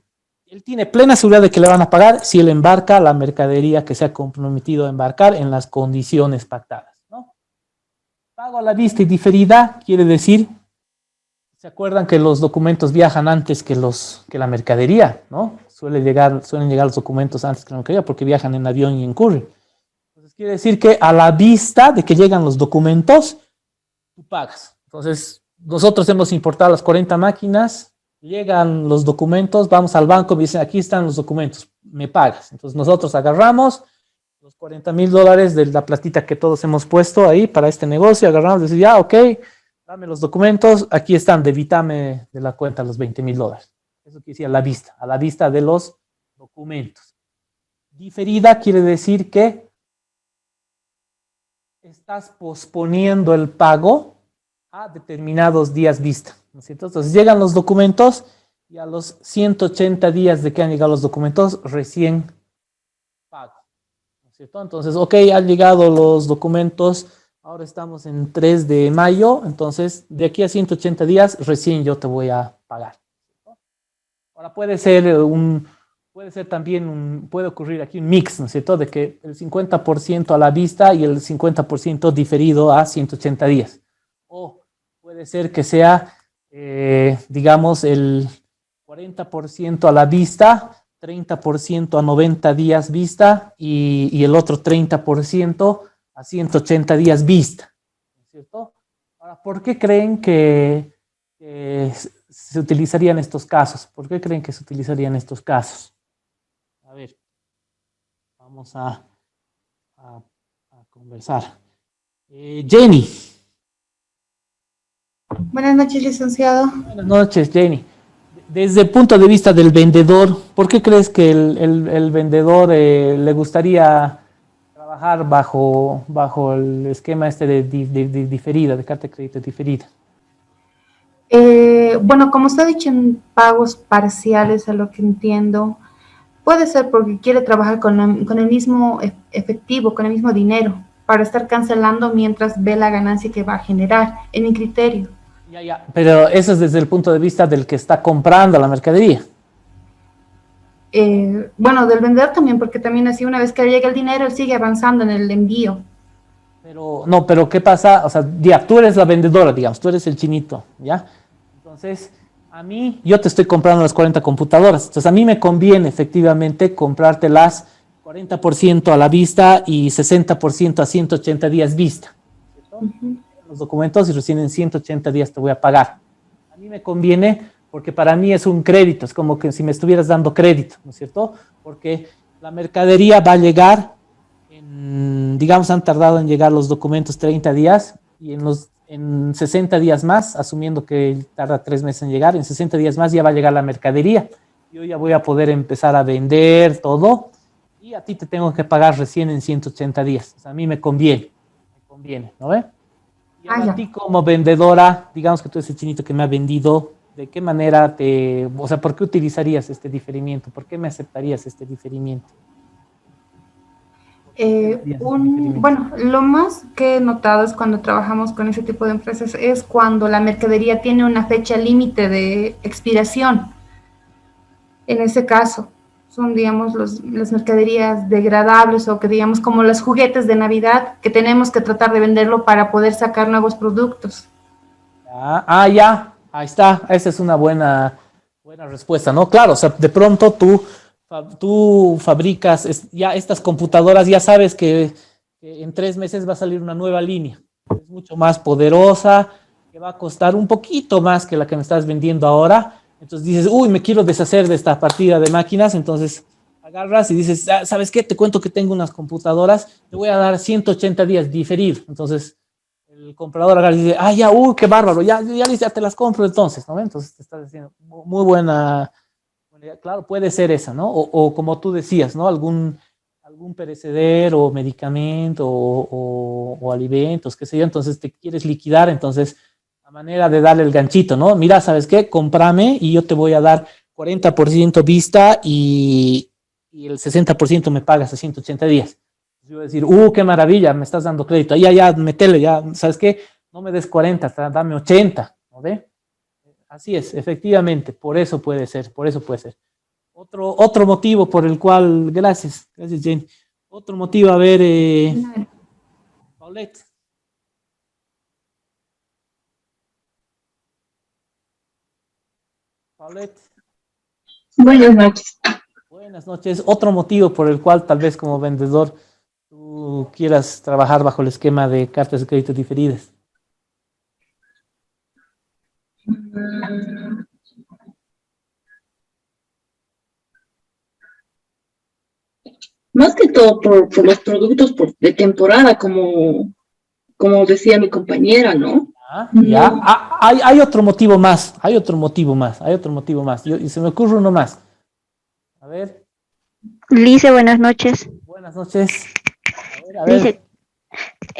Speaker 1: tiene plena seguridad de que le van a pagar si él embarca la mercadería que se ha comprometido a embarcar en las condiciones pactadas, ¿no? Pago a la vista y diferida quiere decir, ¿se acuerdan que los documentos viajan antes que la mercadería, ¿no? Suelen llegar los documentos antes que la mercadería porque viajan en avión y en courier. Entonces quiere decir que a la vista de que llegan los documentos, tú pagas. Entonces, nosotros hemos importado las 40 máquinas, llegan los documentos, vamos al banco y dicen, aquí están los documentos, me pagas. Entonces nosotros agarramos los $40,000 de la platita que todos hemos puesto ahí para este negocio, agarramos y decimos, ya, ok, dame los documentos, aquí están, debítame de la cuenta los $20,000. Eso quiere decir a la vista de los documentos. Diferida quiere decir que estás posponiendo el pago a determinados días vista, ¿no es cierto? Entonces llegan los documentos y a los 180 días de que han llegado los documentos, recién pago, ¿no es cierto? Entonces, ok, han llegado los documentos. Ahora estamos en 3 de mayo, entonces de aquí a 180 días recién yo te voy a pagar. Ahora puede ocurrir aquí un mix, ¿no es cierto? De que el 50% a la vista y el 50% diferido a 180 días. O puede ser que sea, digamos, el 40% a la vista, 30% a 90 días vista y el otro 30% a 180 días vista, ¿no es cierto? Ahora, ¿por qué creen que se utilizarían estos casos? ¿Por qué creen que se utilizarían estos casos? A ver, vamos a conversar. Jenny.
Speaker 7: Buenas noches, licenciado.
Speaker 1: Buenas noches, Jenny. Desde el punto de vista del vendedor, ¿por qué crees que el vendedor le gustaría trabajar bajo el esquema este de diferida, de carta de crédito diferida?
Speaker 7: Bueno, como usted ha dicho, en pagos parciales, a lo que entiendo, puede ser porque quiere trabajar con el mismo efectivo, con el mismo dinero, para estar cancelando mientras ve la ganancia que va a generar, en mi criterio.
Speaker 1: Ya, pero eso es desde el punto de vista del que está comprando la mercadería.
Speaker 7: Bueno, del vendedor también, porque también así una vez que llega el dinero, él sigue avanzando en el envío.
Speaker 1: Pero ¿qué pasa? O sea, ya, tú eres la vendedora, digamos, tú eres el chinito, ¿ya? Entonces, yo te estoy comprando las 40 computadoras, entonces a mí me conviene efectivamente comprarte las 40% a la vista y 60% a 180 días vista, ¿cierto? Los documentos y recién en 180 días te voy a pagar. A mí me conviene porque para mí es un crédito, es como que si me estuvieras dando crédito, ¿no es cierto? Porque la mercadería va a llegar, digamos, han tardado en llegar los documentos 30 días y en 60 días más, asumiendo que tarda 3 meses en llegar, en 60 días más ya va a llegar la mercadería. Yo ya voy a poder empezar a vender todo y a ti te tengo que pagar recién en 180 días. O sea, a mí me conviene, ¿no ve? Y a ti como vendedora, digamos que tú eres el chinito que me ha vendido, ¿de qué manera por qué utilizarías este diferimiento? ¿Por qué me aceptarías este diferimiento?
Speaker 7: Bueno, lo más que he notado es cuando trabajamos con ese tipo de empresas es cuando la mercadería tiene una fecha límite de expiración. En ese caso, son, digamos, las mercaderías degradables o que, digamos, como los juguetes de Navidad, que tenemos que tratar de venderlo para poder sacar nuevos productos.
Speaker 1: Ya, ahí está, esa es una buena respuesta, ¿no? Claro, o sea, de pronto tú fabricas ya estas computadoras, ya sabes que en 3 meses va a salir una nueva línea, es mucho más poderosa, que va a costar un poquito más que la que me estás vendiendo ahora. Entonces dices, uy, me quiero deshacer de esta partida de máquinas. Entonces agarras y dices, ¿sabes qué? Te cuento que tengo unas computadoras, te voy a dar 180 días diferir. Entonces el comprador agarra y dice, ya, uy, qué bárbaro, ya te las compro entonces, ¿no? Entonces te estás diciendo, muy buena, claro, puede ser esa, ¿no? O como tú decías, ¿no? Algún perecedero o medicamento o alimentos, qué sé yo, entonces te quieres liquidar, entonces a manera de darle el ganchito, ¿no? Mira, ¿sabes qué? Cómprame y yo te voy a dar 40% vista y el 60% me pagas a 180 días. Yo voy a decir, qué maravilla, me estás dando crédito. Ya, metele, ya, ¿sabes qué? No me des 40, dame 80, ¿no ve? Así es, efectivamente, por eso puede ser. Otro motivo por el cual, gracias Jane. Otro motivo, a ver, Paulette. Paulette.
Speaker 2: Buenas noches.
Speaker 1: Buenas noches. Otro motivo por el cual tal vez como vendedor tú quieras trabajar bajo el esquema de cartas de crédito diferidas.
Speaker 2: Más que todo por los productos de temporada, como decía mi compañera, ¿no?
Speaker 1: Ya. Hay otro motivo más, hay otro motivo más. Y se me ocurre uno más. A ver.
Speaker 3: Lice, buenas noches.
Speaker 1: Buenas noches. A ver.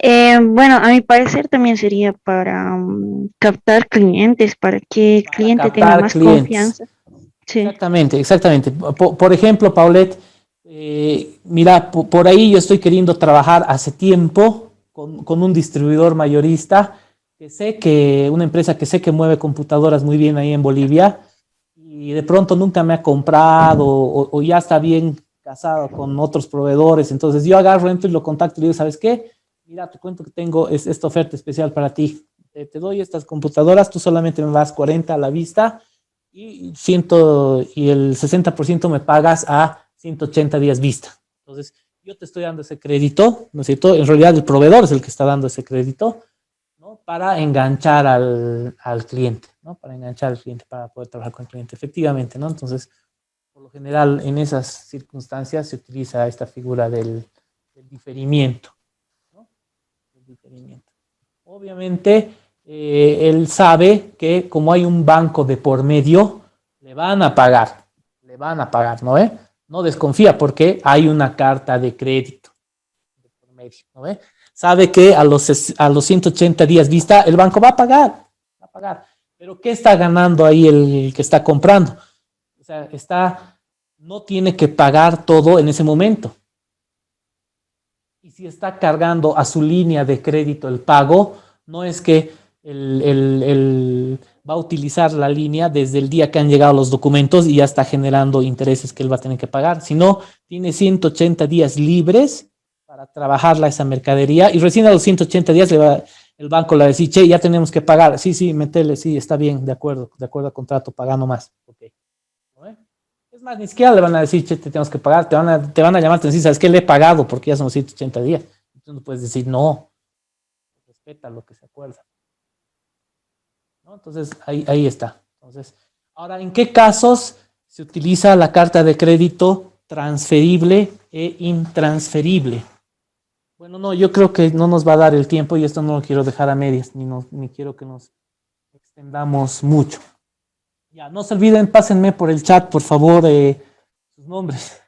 Speaker 3: Lice, bueno, a mi parecer también sería para captar clientes, para que el cliente tenga más
Speaker 1: clientes.
Speaker 3: confianza. Sí.
Speaker 1: Exactamente. Por ejemplo, Paulette, mira, por ahí yo estoy queriendo trabajar hace tiempo con un distribuidor mayorista una empresa que sé que mueve computadoras muy bien ahí en Bolivia y de pronto nunca me ha comprado o ya está bien casado con otros proveedores. Entonces yo agarro, entro y lo contacto y le digo, ¿sabes qué? Mira, te cuento que tengo esta oferta especial para ti. Te doy estas computadoras, tú solamente me das 40 a la vista y el 60% me pagas a 180 días vista. Entonces, yo te estoy dando ese crédito, ¿no es cierto? En realidad el proveedor es el que está dando ese crédito, ¿no? Para enganchar al cliente, ¿no? Para enganchar al cliente, para poder trabajar con el cliente, efectivamente, ¿no? Entonces, por lo general, en esas circunstancias se utiliza esta figura del diferimiento, ¿no? El diferimiento. Obviamente, él sabe que como hay un banco de por medio, le van a pagar, ¿no ve? No desconfía porque hay una carta de crédito de por medio, ¿no ve? Sabe que a los 180 días vista el banco va a pagar. Pero ¿qué está ganando ahí el que está comprando? O sea, no tiene que pagar todo en ese momento. Y si está cargando a su línea de crédito el pago, no es que él va a utilizar la línea desde el día que han llegado los documentos y ya está generando intereses que él va a tener que pagar, sino tiene 180 días libres para trabajarla esa mercadería y recién a los 180 días el banco le va a decir, che, ya tenemos que pagar. Sí, metele, sí, está bien, de acuerdo al contrato, pagando más. Okay. ¿No? Es más, ni siquiera le van a decir, che, te tenemos que pagar, te van a llamar, te decir, ¿sabes qué? Le he pagado porque ya son 180 días. Entonces no puedes decir, no, respeta lo que se acuerda. ¿No? Entonces, ahí está. Entonces, ahora, ¿en qué casos se utiliza la carta de crédito transferible e intransferible? Bueno, no, yo creo que no nos va a dar el tiempo y esto no lo quiero dejar a medias, ni quiero que nos extendamos mucho. Ya, no se olviden, pásenme por el chat, por favor, sus nombres.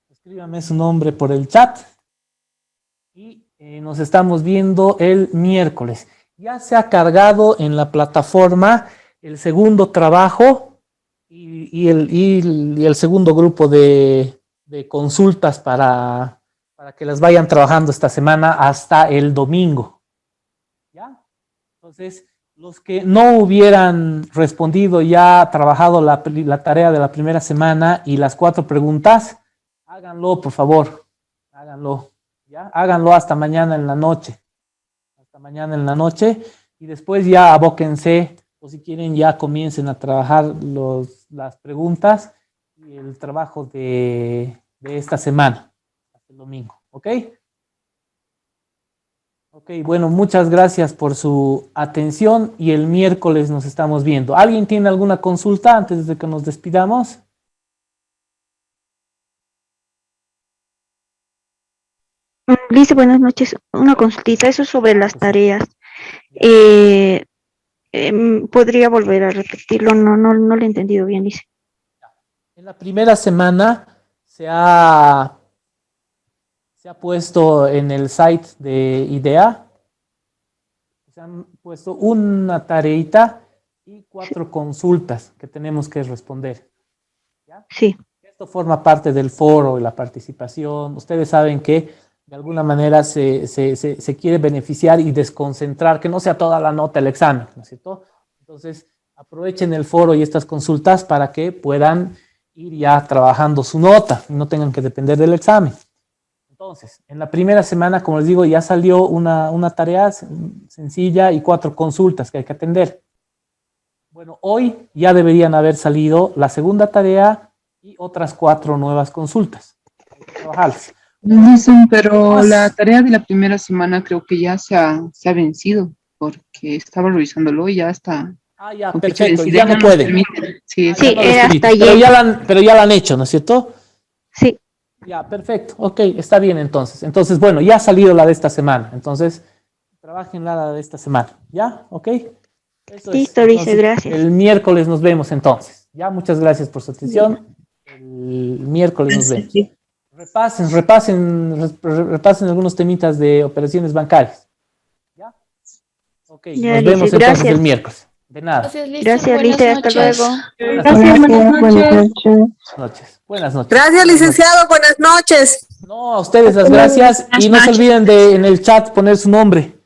Speaker 1: Escríbame su nombre por el chat. Y nos estamos viendo el miércoles. Ya se ha cargado en la plataforma el segundo trabajo y el segundo grupo de consultas para que las vayan trabajando esta semana hasta el domingo. ¿Ya? Entonces, Los que no hubieran respondido ya trabajado la tarea de la primera semana y las 4 preguntas, háganlo, por favor. Háganlo. ¿Ya? Háganlo hasta mañana en la noche. Hasta mañana en la noche. Y después ya abóquense, o si quieren ya comiencen a trabajar las preguntas y el trabajo de esta semana, hasta el domingo. ¿Ok? Ok, bueno, muchas gracias por su atención y el miércoles nos estamos viendo. ¿Alguien tiene alguna consulta antes de que nos despidamos?
Speaker 3: Lice, buenas noches. Una consultita, eso sobre las tareas. ¿Podría volver a repetirlo? No lo he entendido bien, Lice.
Speaker 1: En la primera semana se ha puesto en el site de IDEA, se han puesto una tareita y 4 consultas que tenemos que responder. ¿Ya?
Speaker 3: Sí.
Speaker 1: Esto forma parte del foro y la participación. Ustedes saben que de alguna manera se quiere beneficiar y desconcentrar, que no sea toda la nota el examen, ¿no es cierto? Entonces, aprovechen el foro y estas consultas para que puedan ir ya trabajando su nota y no tengan que depender del examen. Entonces, en la primera semana, como les digo, ya salió una tarea sencilla y 4 consultas que hay que atender. Bueno, hoy ya deberían haber salido la segunda tarea y otras 4 nuevas consultas. Hay que trabajarlas.
Speaker 8: Dicen, pero la tarea de la primera semana creo que ya se ha vencido, porque estaba revisándolo y ya está.
Speaker 1: Ah, ya,
Speaker 8: con fecha
Speaker 1: perfecto,
Speaker 8: vencida,
Speaker 1: ya no
Speaker 8: nos
Speaker 1: pueden.
Speaker 8: permite. Sí,
Speaker 1: Ah,
Speaker 3: Sí,
Speaker 1: ya no les
Speaker 3: hasta
Speaker 1: permite,
Speaker 3: ayer.
Speaker 1: pero ya la han hecho, ¿no es cierto?
Speaker 3: Sí.
Speaker 1: Ya, perfecto, ok, está bien entonces. Entonces, bueno, ya ha salido la de esta semana, entonces trabajen la de esta semana, ¿ya? ¿Ok? Eso es.
Speaker 3: Listo, Lice,
Speaker 1: Entonces,
Speaker 3: gracias.
Speaker 1: el miércoles nos vemos entonces. Ya, muchas gracias por su atención. El miércoles nos vemos. Repasen algunos temitas de operaciones bancarias. ¿Ya? Ok,
Speaker 3: Ya,
Speaker 1: nos vemos
Speaker 3: Lice,
Speaker 1: entonces
Speaker 3: gracias.
Speaker 1: el miércoles. De nada.
Speaker 6: Gracias, Lice.
Speaker 3: Gracias,
Speaker 6: Buenas
Speaker 3: Lice, hasta
Speaker 6: noches.
Speaker 3: luego.
Speaker 2: Gracias, buenas noches.
Speaker 1: Buenas noches. Buenas noches.
Speaker 9: Gracias, licenciado. Buenas noches.
Speaker 1: No, a ustedes las gracias y no se olviden de en el chat poner su nombre.